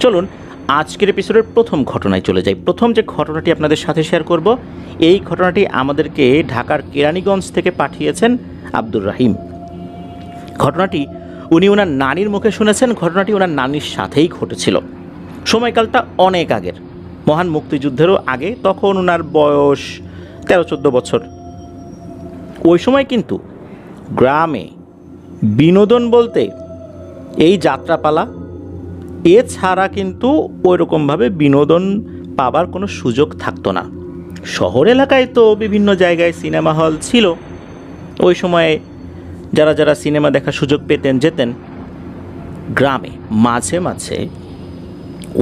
চলুন আজকের এপিসোডের প্রথম ঘটনায় চলে যাই। প্রথম যে ঘটনাটি আপনাদের সাথে শেয়ার করব, এই ঘটনাটি আমাদেরকে ঢাকার কেরানীগঞ্জ থেকে পাঠিয়েছেন আব্দুর রহিম। ঘটনাটি উনি ওনার নানির মুখে শুনেছেন। ঘটনাটি ওনার নানির সাথেই ঘটেছিল। সময়কালটা অনেক আগের, মহান মুক্তিযুদ্ধেরও আগে। তখন ওনার বয়স 13-14 বছর। ওই সময় কিন্তু গ্রামে বিনোদন বলতে এই যাত্রাপালা, এছাড়া কিন্তু ওইরকমভাবে বিনোদন পাবার কোনো সুযোগ থাকতো না। শহর এলাকায় তো বিভিন্ন জায়গায় সিনেমা হল ছিল। ওই সময়ে যারা যারা সিনেমা দেখার সুযোগ পেতেন যেতেন। গ্রামে মাঝে মাঝে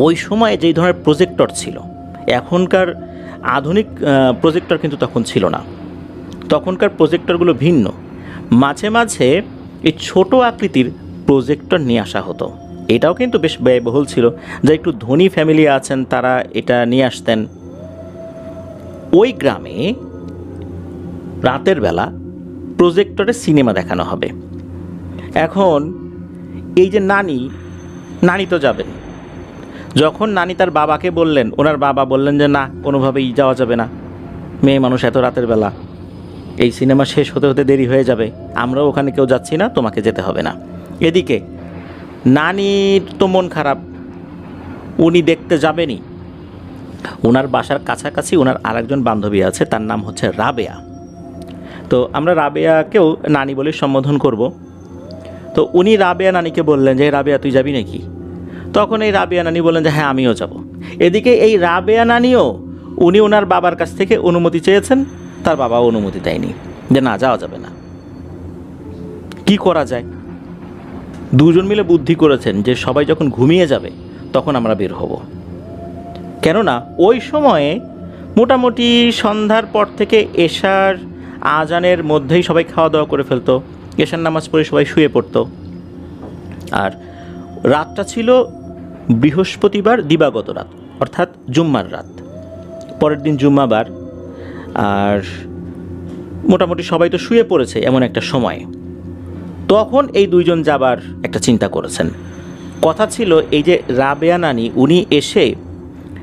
ওই সময়ে যেই ধরনের প্রজেক্টর ছিল, এখনকার আধুনিক প্রজেক্টর কিন্তু তখন ছিল না। তখনকার প্রজেক্টরগুলো ভিন্ন। মাঝে মাঝে এই ছোট আকৃতির প্রজেক্টর নিয়ে আসা হতো। এটাও কিন্তু বেশ ব্যয়বহুল ছিল। যা একটু ধনী ফ্যামিলি আছেন তারা এটা নিয়ে আসতেন। ওই গ্রামে রাতের বেলা প্রজেক্টরে সিনেমা দেখানো হবে। এখন এই যে নানি তো যাবেন। যখন নানি তার বাবাকে বললেন, ওনার বাবা বললেন যে না, কোনোভাবেই যাওয়া যাবে না, মেয়ে মানুষ এত রাতের বেলা, এই সিনেমা শেষ হতে হতে দেরি হয়ে যাবে, আমরাও ওখানে কেউ যাচ্ছি না, তোমাকে যেতে হবে না। এদিকে নানির তো মন খারাপ, উনি দেখতে যাবেনই। ওনার বাসার কাছাকাছি ওনার আরেকজন বান্ধবী আছে, তার নাম হচ্ছে রাবেয়া। তো আমরা রাবেয়াকেও নানি বলে সম্বোধন করব। তো উনি রাবেয়া নানিকে বললেন যে রাবেয়া তুই যাবি নাকি? তখন এই রাবেয়া নানি বললেন যে হ্যাঁ আমিও যাব। এদিকে এই রাবেয়া নানিও উনি ওনার বাবার কাছ থেকে অনুমতি চেয়েছেন, তার বাবাও অনুমতি দেয়নি, যে না যাওয়া যাবে না। কি করা যায়? দুজন মিলে বুদ্ধি করেছেন যে সবাই যখন ঘুমিয়ে যাবে তখন আমরা বের হব। কেননা ওই সময়ে মোটামুটি সন্ধ্যার পর থেকে এশার আজানের মধ্যেই সবাই খাওয়া দাওয়া করে ফেলতো, এশার নামাজ পড়ে সবাই শুয়ে পড়তো। আর রাতটা ছিল বৃহস্পতিবার দিবাগত রাত, অর্থাৎ জুম্মার রাত। পরের দিন জুম্মাবার, আর মোটামুটি সবাই তো শুয়ে পড়েছে এমন একটা সময়। তখন এই দুইজন যাবার একটা চিন্তা করেছেন। কথা ছিল এই যে রাবেয়া নানি উনি এসে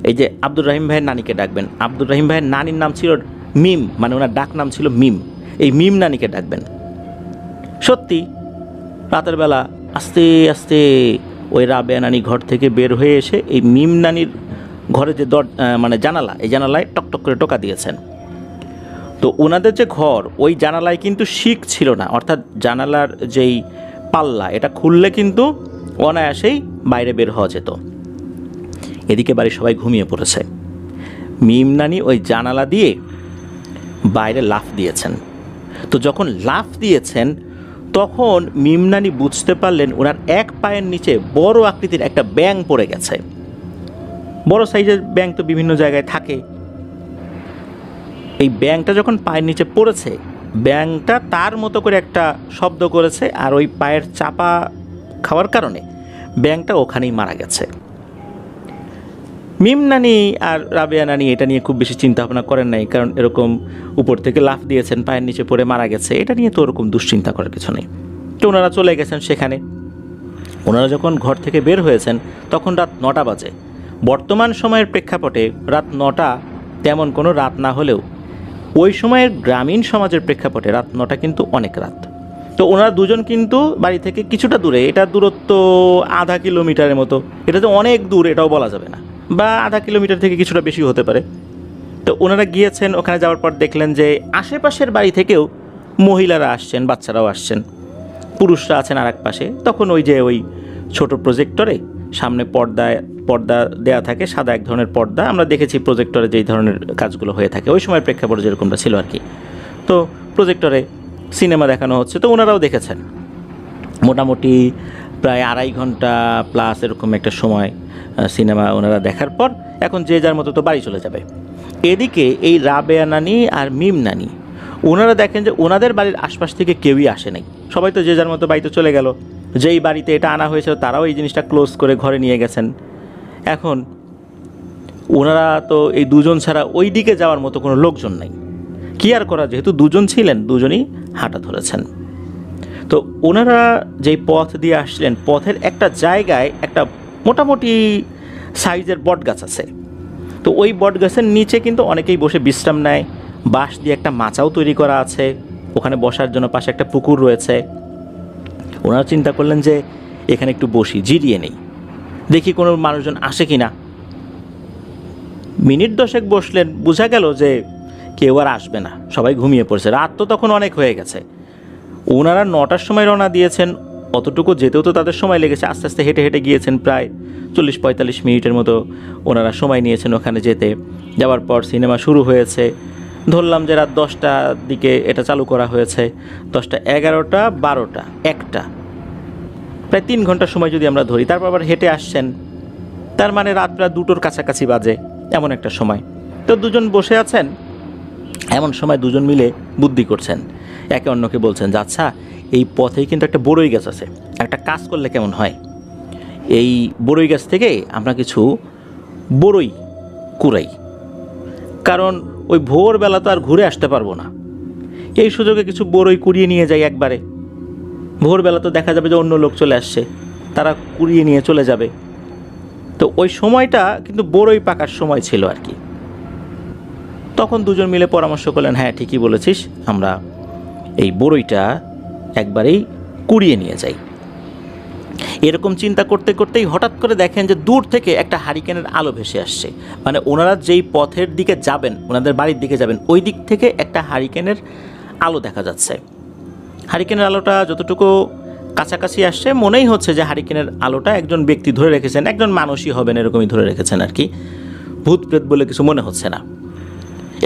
এই যে আব্দুর রহিম ভাইয়ের নানিকে ডাকবেন। আব্দুর রহিম ভাইয়ের নানির নাম ছিল মিম, মানে ওনার ডাক নাম ছিল মিম। এই মিম নানিকে ডাকবেন। সত্যি রাতের বেলা আস্তে আস্তে ওই রাবেয়া নানি ঘর থেকে বের হয়ে এসে এই মিম নানির ঘরে যে মানে জানালা, এই জানালায় টকটক করে টোকা দিয়েছেন। তো ওনাদের যে ঘর, ওই জানালায় কিন্তু শিক ছিল না, অর্থাৎ জানালার যেই পাল্লা, এটা খুললে কিন্তু অনায়াসেই বাইরে বের হওয়া যেত। এদিকে বাড়ির সবাই ঘুমিয়ে পড়েছে। মিম নানি ওই জানালা দিয়ে বাইরে লাফ দিয়েছেন। তো যখন লাফ দিয়েছেন তখন মিম নানি বুঝতে পারলেন ওনার এক পায়ের নিচে বড় আকৃতির একটা ব্যাঙ পড়ে গেছে। বড় সাইজের ব্যাঙ তো বিভিন্ন জায়গায় থাকে। এই ব্যাঙটা যখন পায়ের নিচে পড়েছে, ব্যাঙটা তার মতো করে একটা শব্দ করেছে, আর ওই পায়ের চাপা খাওয়ার কারণে ব্যাঙটা ওখানেই মারা গেছে। মিম নানি আর রাবেয়া নানি এটা নিয়ে খুব বেশি চিন্তা ভাবনা করেন নাই, কারণ এরকম উপর থেকে লাফ দিয়েছেন, পায়ের নিচে পড়ে মারা গেছে, এটা নিয়ে তো ওরকম দুশ্চিন্তা করার কিছু নেই। তো ওনারা চলে গেছেন সেখানে। ওনারা যখন ঘর থেকে বের হয়েছেন তখন রাত 9টা বাজে। বর্তমান সময়ের প্রেক্ষাপটে রাত 9টা তেমন কোনো রাত না হলেও ওই সময়ের গ্রামীণ সমাজের প্রেক্ষাপটে রাত 9টা কিন্তু অনেক রাত। তো ওনারা দুজন কিন্তু বাড়ি থেকে কিছুটা দূরে, এটার দূরত্ব আধা কিলোমিটারের মতো। এটা তো অনেক দূর এটাও বলা যাবে না, বা আধা কিলোমিটার থেকে কিছুটা বেশি হতে পারে। তো ওনারা গিয়েছেন, ওখানে যাওয়ার পর দেখলেন যে আশেপাশের বাড়ি থেকেও মহিলারা আসছেন, বাচ্চারাও আসছেন, পুরুষরা আছেন আর এক পাশে। তখন ওই যে ওই ছোট প্রজেক্টরে সামনে পর্দা দেয়া থাকে, সাদা এক ধরনের পর্দা। আমরা দেখেছি প্রজেক্টরে যেই ধরনের কাজগুলো হয়ে থাকে ওই সময়ের প্রেক্ষাপটে যেরকমটা ছিল আর কি। তো প্রজেক্টরে সিনেমা দেখানো হচ্ছে, তো ওনারাও দেখেছেন। মোটামুটি প্রায় 2.5 ঘন্টা প্লাস এরকম একটা সময় সিনেমা ওনারা দেখার পর এখন যে যার মতো তো বাড়ি চলে যাবে। এদিকে এই রাবেয়া নানি আর মিম নানি ওনারা দেখেন যে ওনাদের বাড়ির আশপাশ থেকে কেউই আসে নাই, সবাই তো যে যার মতো বাড়িতে চলে গেল। যেই বাড়িতে এটা আনা হয়েছিল তারাও এই জিনিসটা ক্লোজ করে ঘরে নিয়ে গেছেন। এখন ওনারা তো এই দুজন ছাড়া ওই দিকে যাওয়ার মতো কোনো লোকজন নাই। কি আর করা, যেহেতু দুজন ছিলেন, দুজনই হাঁটা ধরেছেন। তো ওনারা যেই পথ দিয়ে আসলেন, পথের একটা জায়গায় একটা মোটামুটি সাইজের বট গাছ আছে। তো ওই বট গাছের নিচে কিন্তু অনেকেই বসে বিশ্রাম নেয়। বাঁশ দিয়ে একটা মাচাও তৈরি করা আছে, ওখানে বসার জন্য পাশে একটা পুকুর রয়েছে। ওনারা চিন্তা করলেন যে এখানে একটু বসি, জিরিয়ে নেই, দেখি কোনো মানুষজন আসে কি না। মিনিট 10 বসলেন, বোঝা গেল যে কেউ আর আসবে না, সবাই ঘুমিয়ে পড়েছে। রাত তো তখন অনেক হয়ে গেছে। ওনারা 9টার সময় রওনা দিয়েছেন, অতটুকু যেতেও তো তাদের সময় লেগেছে। আস্তে আস্তে হেঁটে হেঁটে গিয়েছেন, প্রায় 40-45 মিনিটের মতো ওনারা সময় নিয়েছেন ওখানে যেতে। যাওয়ার পর সিনেমা শুরু হয়েছে। ধরলাম যে রাত 10টার দিকে এটা চালু করা হয়েছে। 10টা, 11টা, 12টা, 1টা, প্রায় 3 ঘন্টার সময় যদি আমরা ধরি। তারপর আবার হেঁটে আসছেন, তার মানে রাত প্রায় 2টোর কাছাকাছি বাজে, এমন একটা সময়। তো দুজন বসে আছেন, এমন সময় দুজন মিলে বুদ্ধি করছেন, একে অন্যকে বলছেন যে আচ্ছা, এই পথেই কিন্তু একটা বড়ই গাছ আছে, একটা কাজ করলে কেমন হয়, এই বড়ই গাছ থেকে আমরা কিছু বড়ই কুড়াই, কারণ ওই ভোরবেলা তো আর ঘুরে আসতে পারবো না, এই সুযোগে কিছু বড়ই কুড়িয়ে নিয়ে যাই একবারে। ভোরবেলা তো দেখা যাবে যে অন্য লোক চলে আসছে, তারা কুড়িয়ে নিয়ে চলে যাবে। তো ওই সময়টা কিন্তু বড়ই পাকার সময় ছিল আর কি। তখন দুজন মিলে পরামর্শ করলেন, হ্যাঁ ঠিকই বলেছিস, আমরা এই বড়ইটা একবারেই কুড়িয়ে নিয়ে যাই। এরকম চিন্তা করতে করতেই হঠাৎ করে দেখেন যে দূর থেকে একটা হারিকেনের আলো ভেসে আসছে। মানে ওনারা যেই পথের দিকে যাবেন, ওনাদের বাড়ির দিকে যাবেন, ওই দিক থেকে একটা হারিকেনের আলো দেখা যাচ্ছে। হারিকেনের আলোটা যতটুকু কাছাকাছি আসছে, মনেই হচ্ছে যে হারিকেনের আলোটা একজন ব্যক্তি ধরে রেখেছেন, একজন মানুষই হবেন এরকমই ধরে রেখেছেন আর কি। ভূত প্রেত বলে কিছু মনে হচ্ছে না।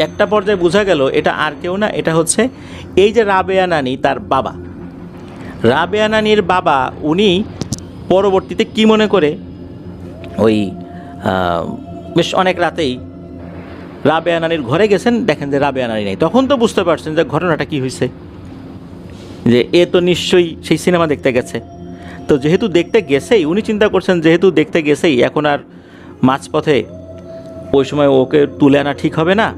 একটা পর্যায়ে বোঝা গেল এটা আর কেউ না, এটা হচ্ছে এই যে রাবেয়া নানি, তার বাবা। রাবেয়া নানির বাবা, উনি পরবর্তীতে কি মনে করে ওই বেশ অনেক রাতেই রাবেয়া নানির ঘরে গেছেন, দেখেন যে রাবেয়া নানি নেই। তখন তো বুঝতে পারছেন যে ঘটনাটা কি হয়েছে, যে এ তো নিশ্চয়ই সেই সিনেমা দেখতে গেছে। তো যেহেতু দেখতে গেছেই, উনি চিন্তা করছেন যেহেতু দেখতে গেছেই, এখন আর মাঝপথে ওই সময় ওকে তুলে আনা ঠিক হবে না,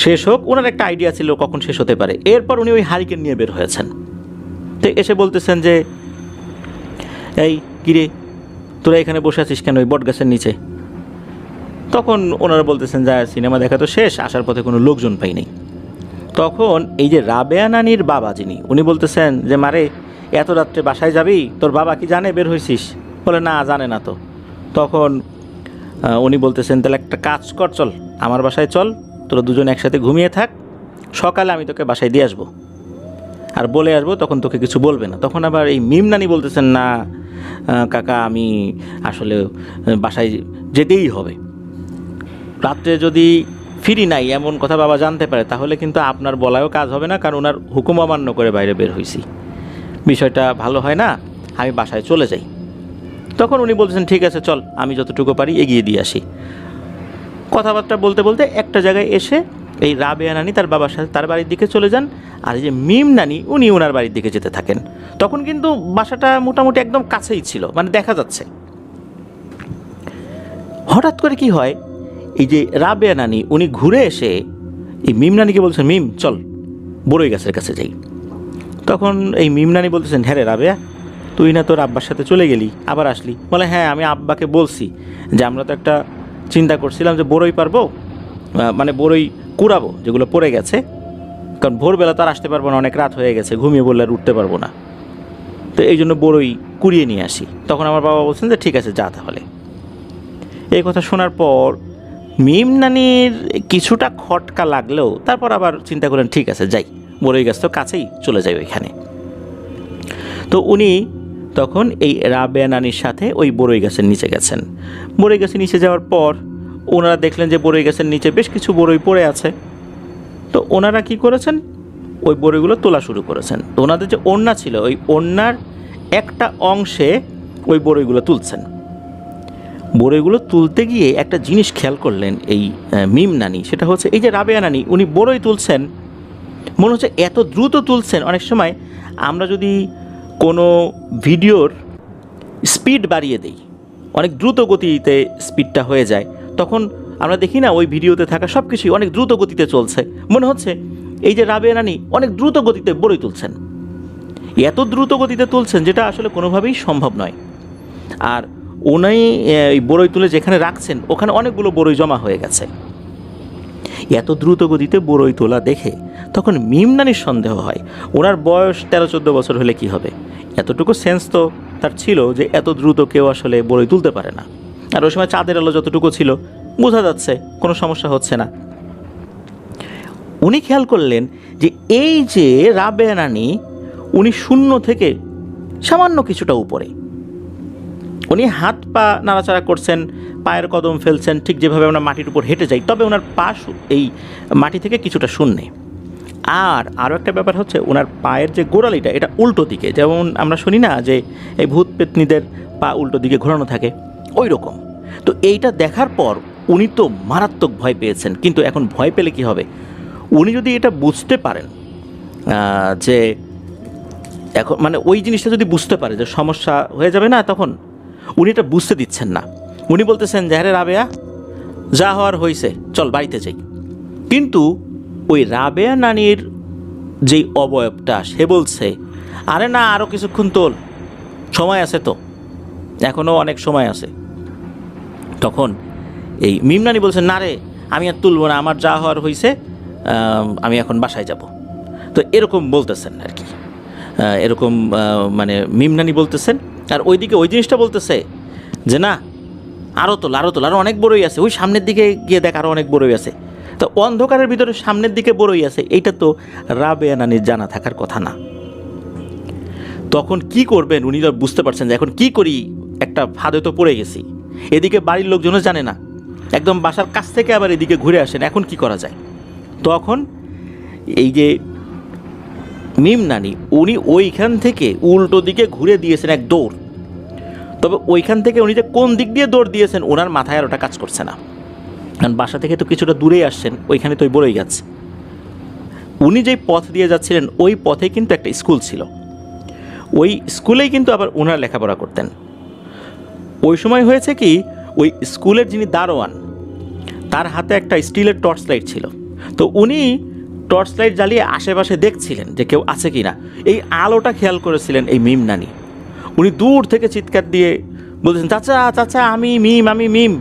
শেষ হোক। ওনার একটা আইডিয়া ছিল কখন শেষ হতে পারে। এরপর উনি ওই হারিকেন নিয়ে বের হয়েছেন। তো এসে বলতেছেন যে এই কিরে, তোরা এখানে বসে আছিস কেন ওই বট গাছের নিচে? তখন ওনারা বলতেছেন যে সিনেমা দেখা তো শেষ, আসার পথে কোনো লোকজন পাইনি। তখন এই যে রাবেয়া নানির বাবা যিনি, উনি বলতেছেন যে মারে, এত রাত্রে বাসায় যাবি, তোর বাবা কি জানে বের হয়েছিস? বলে না, জানে না তো। তখন উনি বলতেছেন তাহলে একটা কাজ কর, চল আমার বাসায় চল, তোরা দুজন একসাথে ঘুমিয়ে থাক, সকালে আমি তোকে বাসায় দিয়ে আসবো আর বলে আসবো, তখন তোকে কিছু বলবে না। তখন আবার এই মিম নানি বলতেছেন না কাকা, আমি আসলে বাসায় যেতেই হবে, রাত্রে যদি ফিরি নাই এমন কথা বাবা জানতে পারে, তাহলে কিন্তু আপনার বলায়ও কাজ হবে না, কারণ ওনার হুকুম অমান্য করে বাইরে বের হয়েছি, বিষয়টা ভালো হয় না, আমি বাসায় চলে যাই। তখন উনি বলতেছেন ঠিক আছে চল, আমি যতটুকু পারি এগিয়ে দিয়ে আসি। কথাবার্তা বলতে বলতে একটা জায়গায় এসে এই রাবেয়া নানি তার বাবার সাথে তার বাড়ির দিকে চলে যান, আর এই যে মিম নানি উনি ওনার বাড়ির দিকে যেতে থাকেন। তখন কিন্তু বাসাটা মোটামুটি একদম কাছেই ছিল, মানে দেখা যাচ্ছে। হঠাৎ করে কি হয়, এই যে রাবেয়া নানি উনি ঘুরে এসে এই মিম নানিকে বলছেন, মিম চল বড়ই গাছের কাছে যাই। তখন এই মিম নানি বলতেছেন, হ্যাঁ রে রাবেয়া, তুই না তোর আব্বার সাথে চলে গেলি, আবার আসলি? বলে হ্যাঁ, আমি আব্বাকে বলছি যে আমরা তো একটা চিন্তা করছিলাম যে বড়ই পারবো, মানে বড়ই কুড়াবো যেগুলো পড়ে গেছে, কারণ ভোরবেলা তো আর আসতে পারবো না, অনেক রাত হয়ে গেছে, ঘুমিয়ে বললে আর উঠতে পারবো না, তো এই জন্য বড়ই কুড়িয়ে নিয়ে আসি। তখন আমার বাবা বলছেন যে ঠিক আছে যা তাহলে। এই কথা শোনার পর মিম নানির কিছুটা খটকা লাগলেও তারপর আবার চিন্তা করলেন ঠিক আছে যাই, বড়ই গাছ তো কাছেই, চলে যাই ওইখানে। তো উনি তখন এই রাবেয়া নানির সাথে ওই বড়ই গাছের নিচে গেছেন। বড়ই গাছের নিচে যাওয়ার পর ওনারা দেখলেন যে বড়ই গাছের নিচে বেশ কিছু বড়ই পড়ে আছে। তো ওনারা কি করেছেন, ওই বড়ইগুলো তোলা শুরু করেছেন। তো ওনাদের যে ওড়না ছিল, ওই ওড়নার একটা অংশে ওই বড়ইগুলো তুলছেন। বড়ইগুলো তুলতে গিয়ে একটা জিনিস খেয়াল করলেন এই মিম নানি, সেটা হচ্ছে এই যে রাবেয়া নানি উনি বড়ই তুলছেন, মনে হচ্ছে এত দ্রুত তুলছেন। অনেক সময় আমরা যদি কোনো ভিডিওর স্পিড বাড়িয়ে দেই, অনেক দ্রুত গতিতে স্পিডটা হয়ে যায়, তখন আমরা দেখি না ওই ভিডিওতে থাকা সব কিছুই অনেক দ্রুত গতিতে চলছে। মনে হচ্ছে এই যে রাবেয়া নানি অনেক দ্রুত গতিতে বড়ই তুলছেন, এত দ্রুত গতিতে তুলছেন যেটা আসলে কোনোভাবেই সম্ভব নয়। আর উনি এই বড়ই তুলে যেখানে রাখছেন ওখানে অনেকগুলো বড়ই জমা হয়ে গেছে। এত দ্রুত গতিতে বড়ই তোলা দেখে তখন মিম নানির সন্দেহ হয়, ওনার বয়স 13-14 বছর হলে কি হবে, এতটুকু সেন্স তো তার ছিল যে এত দ্রুত কেউ আসলে বড়ই তুলতে পারে না। আর ওই সময় চাঁদের আলো যতটুকু ছিল বোঝা যাচ্ছে কোনো সমস্যা হচ্ছে না। উনি খেয়াল করলেন যে এই যে রাবেয়া নানি, উনি শূন্য থেকে সামান্য কিছুটা উপরে, উনি হাত পা নাড়াচাড়া করছেন, পায়ের কদম ফেলছেন, ঠিক যেভাবে আমরা মাটির উপর হেঁটে যাই, তবে ওনার পা এই মাটি থেকে কিছুটা শূন্যে। আর আরও একটা ব্যাপার হচ্ছে ওনার পায়ের যে গোড়ালিটা এটা উল্টো দিকে, যেমন আমরা শুনি না যে এই ভূত পেতনিদের পা উল্টো দিকে ঘোরানো থাকে, ওই রকম। তো এইটা দেখার পর উনি তো মারাত্মক ভয় পেয়েছেন। কিন্তু এখন ভয় পেলে কি হবে, উনি যদি এটা বুঝতে পারেন যে এখন মানে ওই জিনিসটা যদি বুঝতে পারে যে সমস্যা হয়ে যাবে না, তখন উনি এটা বুঝতে দিচ্ছেন না। উনি বলতেছেন যে আরে রাবেয়া, যা হওয়ার হয়েছে, চল বাড়িতে যাই। কিন্তু ওই রাবেয়া নানির যেই অবয়বটা সে বলছে আরে না, আরও কিছুক্ষণ তোল, সময় আছে তো, এখনও অনেক সময় আছে। তখন এই মিম নানি বলছেন না রে, আমি আর তুলব না, আমার যা হওয়ার হয়েছে, আমি এখন বাসায় যাব। তো এরকম বলতেছেন আর কি, এরকম মানে মিম নানি বলতেছেন। আর ওইদিকে ওই জিনিসটা বলতেছে যে না, আরও তোল, আরও তোল, আরও অনেক বড়ই আছে, ওই সামনের দিকে গিয়ে দেখ আরও অনেক বড়ই আছে। তো অন্ধকারের ভিতরে সামনের দিকে বড়ই আছে, এইটা তো রাবেয়া নানির জানা থাকার কথা না। তখন কি করবেন উনি তো বুঝতে পারছেন যে এখন কি করি, একটা ফাঁদে তো পড়ে গেছি। এদিকে বাড়ির লোকজনও জানে না, একদম বাসার কাছ থেকে আবার এদিকে ঘুরে আসেন, এখন কি করা যায়। তখন এই যে মিম নানি উনি ওইখান থেকে উল্টো দিকে ঘুরে দিয়েছেন এক দৌড়। তবে ওইখান থেকে উনি যে কোন দিক দিয়ে দৌড় দিয়েছেন ওনার মাথায় আর ওটা কাজ করছে না, কারণ বাসা থেকে তো কিছুটা দূরেই আসছেন, ওইখানে তো বড়ই গাছ। উনি যেই পথ দিয়ে যাচ্ছিলেন ওই পথে কিন্তু একটা স্কুল ছিল, ওই স্কুলেই কিন্তু আবার ওনারা লেখাপড়া করতেন। ওই সময় হয়েছে কি, ওই স্কুলের যিনি দারোয়ান তার হাতে একটা স্টিলের টর্চ লাইট ছিল। তো উনি টর্চ লাইট জ্বালিয়ে আশেপাশে দেখছিলেন যে কেউ আছে কি না। এই আলোটা খেয়াল করেছিলেন এই মিম নানি। উনি দূর থেকে চিৎকার দিয়ে বলছেন চাচা চাচা, আমি মিম, আমি মিম।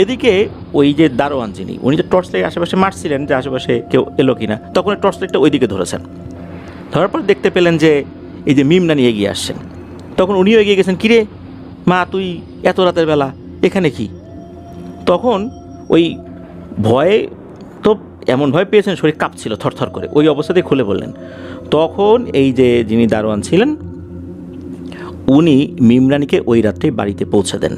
এদিকে ওই যে দারোয়ান যিনি, উনি যে টর্চ লাইট আশেপাশে মারছিলেন যে আশেপাশে কেউ এলো কিনা, তখন টর্চ লাইটটা ওইদিকে ধরেছেন। ধরার পর দেখতে পেলেন যে এই যে মিম নানি এগিয়ে আসছেন। তখন উনিও এগিয়ে গেছেন, কিরে মা, তুই এত রাতের বেলা এখানে কি? তখন ওই ভয়ে তো এমন ভয় পেয়েছেন, শরীর কাঁপছিল থরথর করে, ওই অবস্থাতেই খুলে বললেন। তখন এই যে যিনি দারোয়ান ছিলেন উনি মিম রানীকে ওই রাত্রেই বাড়িতে পৌঁছে দেন।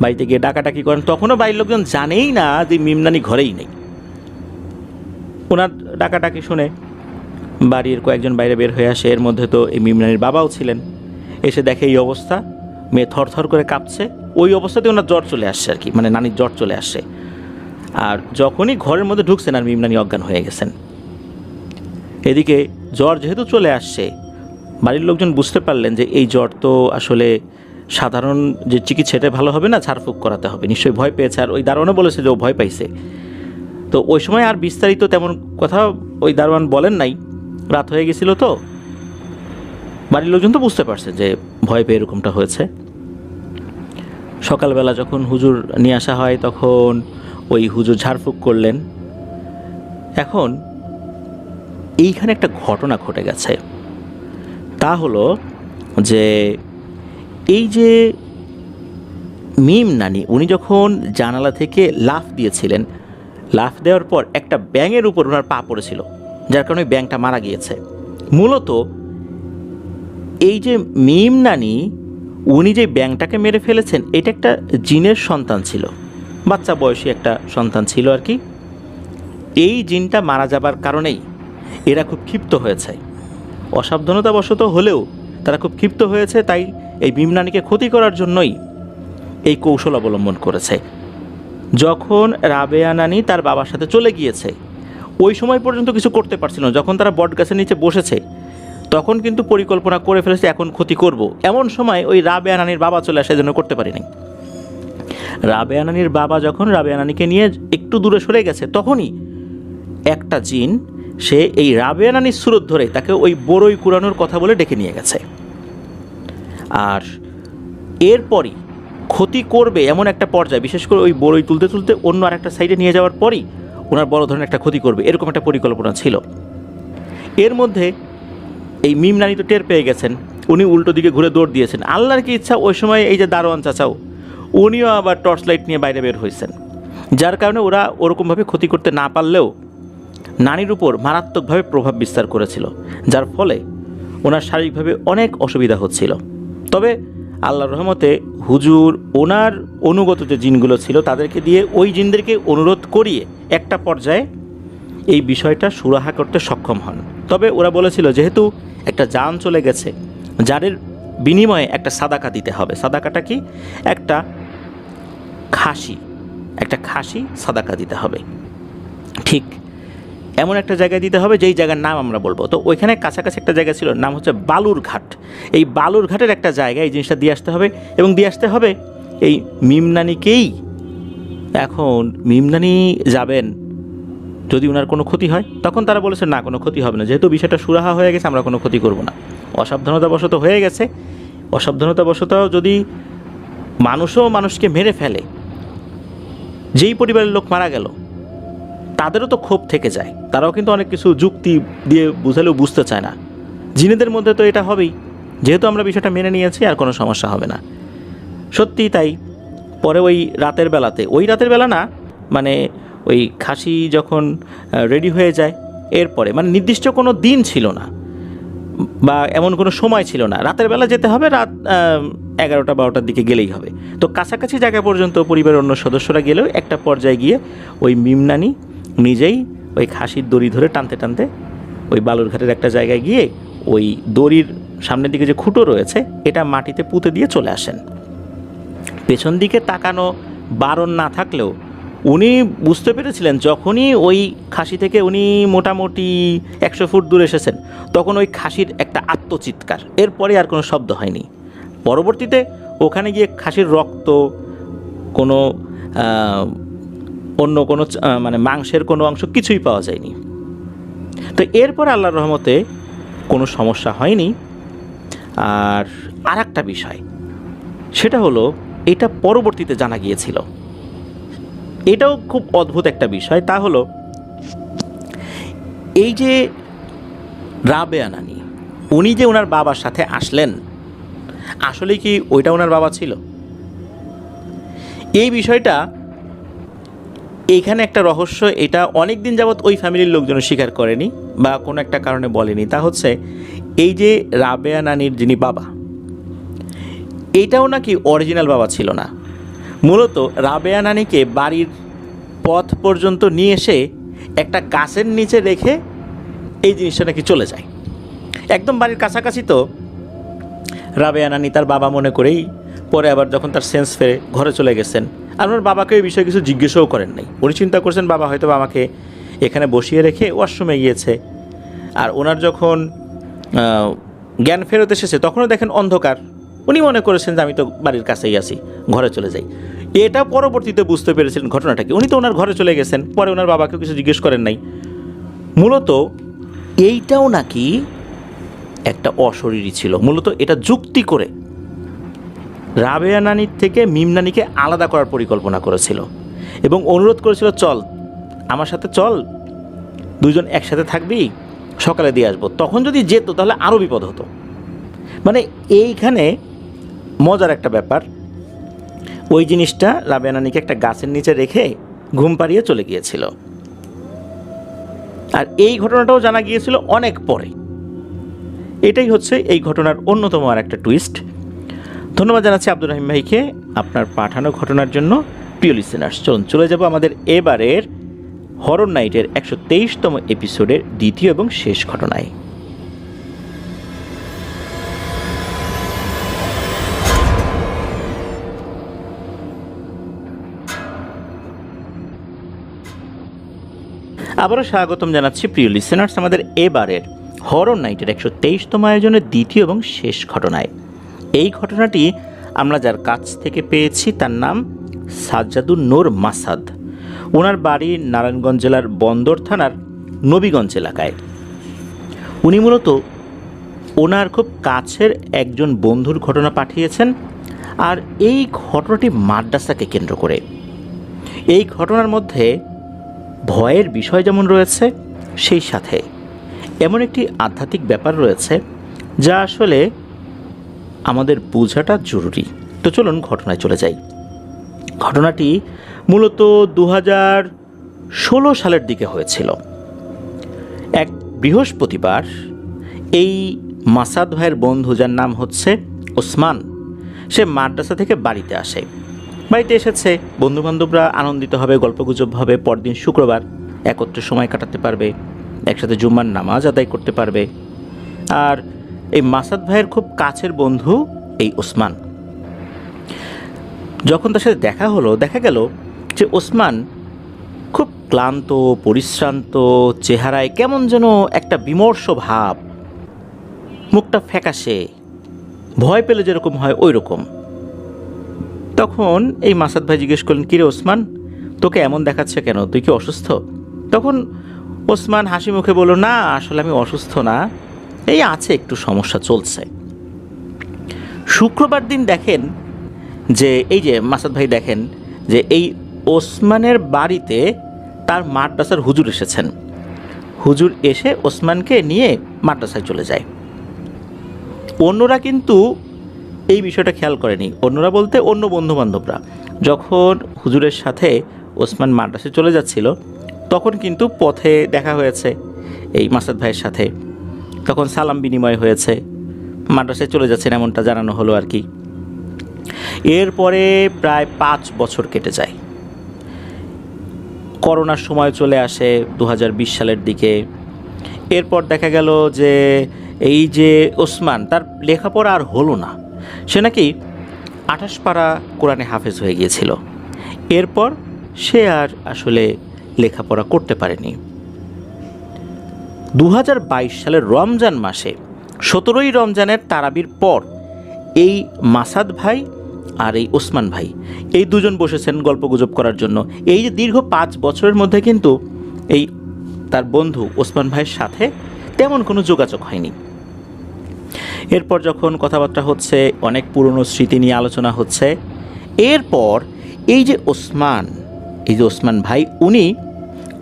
বাড়িতে গিয়ে ডাকাডাকি করেন, তখনও বাড়ির লোকজন জানেই না যে মিম নানি ঘরেই নেই। ওনার ডাকাডাকি শুনে বাড়ির কয়েকজন বাইরে বের হয়ে আসে, এর মধ্যে তো এই মিম নানির বাবাও ছিলেন। এসে দেখে এই অবস্থা, মেয়ে থরথর করে কাঁপছে। ওই অবস্থাতে ওনার জ্বর চলে আসছে আর কি, মানে নানির জ্বর চলে আসছে। আর যখনই ঘরের মধ্যে ঢুকছেন আর মিম নানি অজ্ঞান হয়ে গেছেন। এদিকে জ্বর যেহেতু চলে আসছে, বাড়ির লোকজন বুঝতে পারলেন যে এই জ্বর তো আসলে সাধারণ যে চিকিৎসাটা ভালো হবে না, ঝাড়ফুঁক করাতে হবে। নিশ্চয়ই ভয় পেয়েছে, আর ওই দারোয়ানও বলেছে যে ও ভয় পাইছে। তো ওই সময় আর বিস্তারিত তেমন কথা ওই দারোয়ান বলেন নাই, রাত হয়ে গেছিল। তো বাড়ির লোকজন তো বুঝতে পারছে যে ভয় পেয়ে এরকমটা হয়েছে। সকালবেলা যখন হুজুর নিয়ে আসা হয় তখন ওই হুজুর ঝাড়ফুঁক করলেন। এখন এইখানে একটা ঘটনা ঘটে গেছে, তা হলো যে এই যে মিম নানি উনি যখন জানালা থেকে লাফ দিয়েছিলেন, লাফ দেওয়ার পর একটা ব্যাঙের উপর ওনার পা পড়েছিল, যার কারণে ব্যাঙটা মারা গিয়েছে। মূলত এই যে মিম নানি উনি যে ব্যাঙটাকে মেরে ফেলেছেন, এটা একটা জিনের সন্তান ছিল, বাচ্চা বয়সী একটা সন্তান ছিল আর কি। এই জিনটা মারা যাবার কারণেই এরা খুব ক্ষিপ্ত হয়েছে, অসাবধানতাবশত হলেও তারা খুব ক্ষিপ্ত হয়েছে। তাই এই মিম নানিকে ক্ষতি করার জন্যই এই কৌশল অবলম্বন করেছে। যখন রাবেয়া নানি তার বাবার সাথে চলে গিয়েছে, ওই সময় পর্যন্ত কিছু করতে পারছিল না। যখন তারা বট গাছের নিচে বসেছে তখন কিন্তু পরিকল্পনা করে ফেলেছে এখন ক্ষতি করব। এমন সময় ওই রাবেয়া নানির বাবা চলে আসে, জন্য করতে পারিনি। রাবেয়া নানির বাবা যখন রাবেয়া নানিকে নিয়ে একটু দূরে সরে গেছে, তখনই একটা জিন সে এই রাবেয়া নানির সুরত ধরে তাকে ওই বড়ই কুড়ানোর কথা বলে ডেকে নিয়ে গেছে। আর এরপরই ক্ষতি করবে এমন একটা পর্যায়ে, বিশেষ করে ওই বড়ই তুলতে তুলতে অন্য আরেকটা সাইডে নিয়ে যাওয়ার পরই ওনার বড় ধরনের একটা ক্ষতি করবে, এরকম একটা পরিকল্পনা ছিল। এর মধ্যে এই মিম নানি তো টের পেয়ে গেছেন, উনি উল্টো দিকে ঘুরে দৌড় দিয়েছেন। আল্লাহর কি ইচ্ছা, ওই সময় এই যে দারোয়ান চাচাও উনিও আবার টর্চ লাইট নিয়ে বাইরে বের হয়েছেন, যার কারণে ওরা ওরকমভাবে ক্ষতি করতে না পারলেও নানির উপর মারাত্মকভাবে প্রভাব বিস্তার করেছিল, যার ফলে ওনার শারীরিকভাবে অনেক অসুবিধা হচ্ছিল। তবে আল্লাহর রহমতে হুজুর ওনার অনুগত যে জিনগুলো ছিল তাদেরকে দিয়ে ওই জিনদেরকে অনুরোধ করিয়ে একটা পর্যায়ে এই বিষয়টা সুরাহা করতে সক্ষম হন। তবে ওরা বলেছিল যেহেতু একটা জান চলে গেছে, যারের বিনিময়ে একটা সাদাকা দিতে হবে। সাদাকাটা কি? একটা খাসি সাদাকা দিতে হবে। ঠিক এমন একটা জায়গায় দিতে হবে যেই জায়গার নাম আমরা বলবো। তো ওইখানে কাছাকাছি একটা জায়গা ছিল, নাম হচ্ছে বালুরঘাট। এই বালুরঘাটের একটা জায়গায় এই জিনিসটা দিয়ে আসতে হবে, এবং দিয়ে আসতে হবে এই মিমনানিকেই। এখন মিমনানি যাবেন, যদি ওনার কোনো ক্ষতি হয়, তখন তারা বলেছে না, কোনো ক্ষতি হবে না, যেহেতু বিষয়টা সুরাহা হয়ে গেছে, আমরা কোনো ক্ষতি করব না। অসাবধানতাবশত হয়ে গেছে, অসাবধানতাবশত যদি মানুষও মানুষকে মেরে ফেলে, যেই পরিবারের লোক মারা গেল তাদেরও তো ক্ষোভ থেকে যায়, তারাও কিন্তু অনেক কিছু যুক্তি দিয়ে বুঝালেও বুঝতে চায় না। জিনেদের মধ্যে তো এটা হবেই, যেহেতু আমরা বিষয়টা মেনে নিয়েছি, আর কোনো সমস্যা হবে না। সত্যি তাই। পরে ওই রাতের বেলা না, মানে ওই খাসি যখন রেডি হয়ে যায়, এরপরে মানে নির্দিষ্ট কোনো দিন ছিল না বা এমন কোনো সময় ছিল না, রাতের বেলা যেতে হবে, রাত 11টা-12টার দিকে গেলেই হবে। তো কাছাকাছি জায়গা পর্যন্ত পরিবারের অন্য সদস্যরা গেলেও একটা পর্যায়ে গিয়ে ওই মিমনানি নিজেই ওই খাসির দড়ি ধরে টানতে টানতে ওই বালুরঘাটের একটা জায়গায় গিয়ে ওই দড়ির সামনের দিকে যে খুঁটো রয়েছে এটা মাটিতে পুঁতে দিয়ে চলে আসেন। পেছন দিকে তাকানো বারণ না থাকলেও উনি বুঝতে পেরেছিলেন, যখনই ওই খাসি থেকে উনি মোটামুটি 100 ফুট দূরে এসেছেন, তখন ওই খাসির একটা আত্মচিৎকার, এরপরে আর কোনো শব্দ হয়নি। পরবর্তীতে ওখানে গিয়ে খাসির রক্ত, কোনো অন্য কোনো মানে মাংসের কোনো অংশ কিছুই পাওয়া যায়নি। তো এরপর আল্লাহর রহমতে কোনো সমস্যা হয়নি। আর একটা বিষয়, সেটা হলো এটা পরবর্তীতে জানা গিয়েছিল, এটাও খুব অদ্ভুত একটা বিষয়। তা হলো এই যে রাবেয়া নানি, উনি যে ওনার বাবার সাথে আসলেন, আসলে কি ওইটা ওনার বাবা ছিল? এই বিষয়টা এইখানে একটা রহস্য। এটা অনেক দিন যাবৎ ওই ফ্যামিলির লোকজন স্বীকার করেনি বা কোনো একটা কারণে বলেনি। তা হচ্ছে এই যে রাবেয়া নানির যিনি বাবা, এটাও নাকি অরিজিনাল বাবা ছিল না। মূলত রাবেয়া নানিকে বাড়ির পথ পর্যন্ত নিয়ে এসে একটা গাছের নিচে রেখে এই জিনিসটা নাকি চলে যায়। একদম বাড়ির কাছাকাছি তো রাবেয়া নানি তার বাবা মনে করেই পরে আবার যখন তার সেন্স ফেরে ঘরে চলে গেছেন। আর ওনার বাবাকে এই বিষয়ে কিছু জিজ্ঞেসও করেন নাই। উনি চিন্তা করছেন বাবা হয়তো আমাকে এখানে বসিয়ে রেখে ওয়াশরুমে গিয়েছে। আর ওনার যখন জ্ঞান ফেরত এসেছে তখনও দেখেন অন্ধকার, উনি মনে করেছেন যে আমি তো বাড়ির কাছেই আছি, ঘরে চলে যাই। এটা পরবর্তীতে বুঝতে পেরেছিলেন ঘটনাটাকে, উনি তো ওনার ঘরে চলে গেছেন, পরে ওনার বাবাকেও কিছু জিজ্ঞেস করেন নাই। মূলত এইটাও নাকি একটা অশরীরী ছিল। মূলত এটা যুক্তি করে রাবেয়া নানির থেকে মিম নানিকে আলাদা করার পরিকল্পনা করেছিল এবং অনুরোধ করেছিল, চল আমার সাথে চল, দুজন একসাথে থাকবি, সকালে দিয়ে আসবো। তখন যদি যেত তাহলে আরও বিপদ হতো। মানে এইখানে মজার একটা ব্যাপার, ওই জিনিসটা রাবেয়া নানিকে একটা গাছের নিচে রেখে ঘুম পাড়িয়ে চলে গিয়েছিল। আর এই ঘটনাটাও জানা গিয়েছিল অনেক পরে। এটাই হচ্ছে এই ঘটনার অন্যতম আর একটা টুইস্ট। ধন্যবাদ জানাচ্ছি আব্দুর রহিম ভাইকে আপনার পাঠানো ঘটনার জন্য। প্রিয় লিসেনার্স, চলুন চলে যাব আমাদের এবারের হরর নাইটের 123তম এপিসোডের দ্বিতীয় এবং শেষ ঘটনায়। আবারও স্বাগতম জানাচ্ছি প্রিয় লিসেনার্স আমাদের এবারের হরর নাইটের 123তম আয়োজনের দ্বিতীয় এবং শেষ ঘটনায়। এই ঘটনাটি আমরা যার কাছ থেকে পেয়েছি তার নাম সাজ্জাদুন নূর মাসাদ। ওনার বাড়ি নারায়ণগঞ্জ জেলার বন্দর থানার নবীগঞ্জ এলাকায়। উনি মূলত ওনার খুব কাছের একজন বন্ধুর ঘটনা পাঠিয়েছেন আর এই ঘটনাটি মাদ্রাসাকে কেন্দ্র করে। এই ঘটনার মধ্যে ভয়ের বিষয় যেমন রয়েছে, সেই সাথে এমন একটি আধ্যাত্মিক ব্যাপার রয়েছে যা আসলে আমাদের বোঝাটা জরুরি। তো চলুন ঘটনায় চলে যাই। ঘটনাটি মূলত 2016 সালের দিকে হয়েছিল। এক বৃহস্পতিবার এই মাসাদ ভাইয়ের বন্ধু, যার নাম হচ্ছে ওসমান, সে মাদ্রাসা থেকে বাড়িতে আসে। বাড়িতে এসেছে, বন্ধুবান্ধবরা আনন্দিত হবে, গল্পগুজব হবে, পরদিন শুক্রবার একত্রে সময় কাটাতে পারবে, একসাথে জুম্মার নামাজ আদায় করতে পারবে। আর এই মাসাদ ভাইয়ের খুব কাছের বন্ধু এই ওসমান। যখন তার সাথে দেখা হলো, দেখা গেল যে ওসমান খুব ক্লান্ত, পরিশ্রান্ত, চেহারায় কেমন যেন একটা বিমর্ষ ভাব, মুখটা ফ্যাকাশে, ভয় পেলে যেরকম হয় ওই রকম। তখন এই মাসাদ ভাই জিজ্ঞেস করলেন, কিরে ওসমান, তোকে এমন দেখাচ্ছে কেন, তুই কি অসুস্থ? তখন ওসমান হাসি মুখে বলল, না আসলে আমি অসুস্থ না, এই আছে একটু সমস্যা চলছে। শুক্রবার দিন দেখেন যে এই যে মাসাদ ভাই দেখেন যে এই ওসমানের বাড়িতে তার মাদ্রাসার হুজুর এসেছেন। হুজুর এসে ওসমানকে নিয়ে মাদ্রাসায় চলে যায়। অন্যরা কিন্তু এই বিষয়টা খেয়াল করেনি। অন্যরা বলতে অন্য বন্ধুবান্ধবরা যখন হুজুরের সাথে ওসমান মাদ্রাসায় চলে যাচ্ছিল, তখন কিন্তু পথে দেখা হয়েছে এই মাসাদ ভাইয়ের সাথে। তখন সালাম বিনিময় হয়েছে, মাদ্রাসায় চলে যাচ্ছেন এমনটা জানানো হলো আর কি। এরপরে প্রায় 5 বছর কেটে যায়। করোনার সময় চলে আসে 2020 সালের দিকে। এরপর দেখা গেল যে এই যে ওসমান, তার লেখাপড়া আর হলো না। সে নাকি 28 পারা কোরআনে হাফেজ হয়ে গিয়েছিল। এরপর সে আর আসলে লেখাপড়া করতে পারেনি। 2022 সালের রমজান মাসে 17ই রমজানের তারাবির পর এই মাসাদ ভাই আর এই ওসমান ভাই এই দুজন বসেছেন গল্পগুজব করার জন্য। এই যে দীর্ঘ 5 বছরের মধ্যে কিন্তু এই তার বন্ধু ওসমান ভাইয়ের সাথে তেমন কোনো যোগাযোগ হয়নি। এরপর যখন কথাবার্তা হচ্ছে, অনেক পুরনো স্মৃতি নিয়ে আলোচনা হচ্ছে, এরপর এই যে ওসমান ভাই, উনি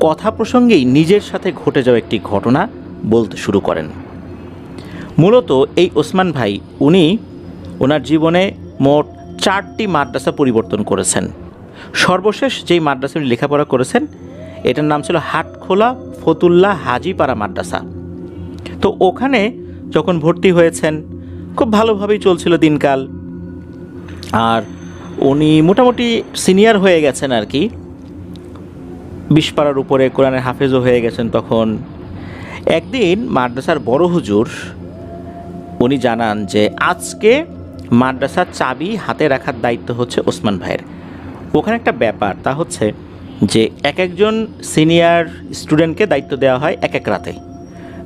কথা প্রসঙ্গেই নিজের সাথে ঘটে যাওয়া একটি ঘটনা বলতে শুরু করেন। মূলত এই ওসমান ভাই উনি ওনার জীবনে মোট 4টি মাদ্রাসা পরিবর্তন করেছেন। সর্বশেষ যেই মাদ্রাসা উনি লেখাপড়া করেছেন, এটার নাম ছিল হাটখোলা ফতুল্লাহ হাজিপাড়া মাদ্রাসা। তো ওখানে যখন ভর্তি হয়েছেন, খুব ভালোভাবেই চলছিল দিনকাল। আর উনি মোটামুটি সিনিয়র হয়ে গেছেন আর কি, 20 পারার উপরে কোরআনের হাফেজও হয়ে গেছেন। তখন একদিন মাদ্রাসার বড় হুজুর উনি জানান যে আজকে মাদ্রাসার চাবি হাতে রাখার দায়িত্ব হচ্ছে ওসমান ভাইয়ের। ওখানে একটা ব্যাপার, তা হচ্ছে যে একজন সিনিয়র স্টুডেন্টকে দায়িত্ব দেওয়া হয় এক রাতে,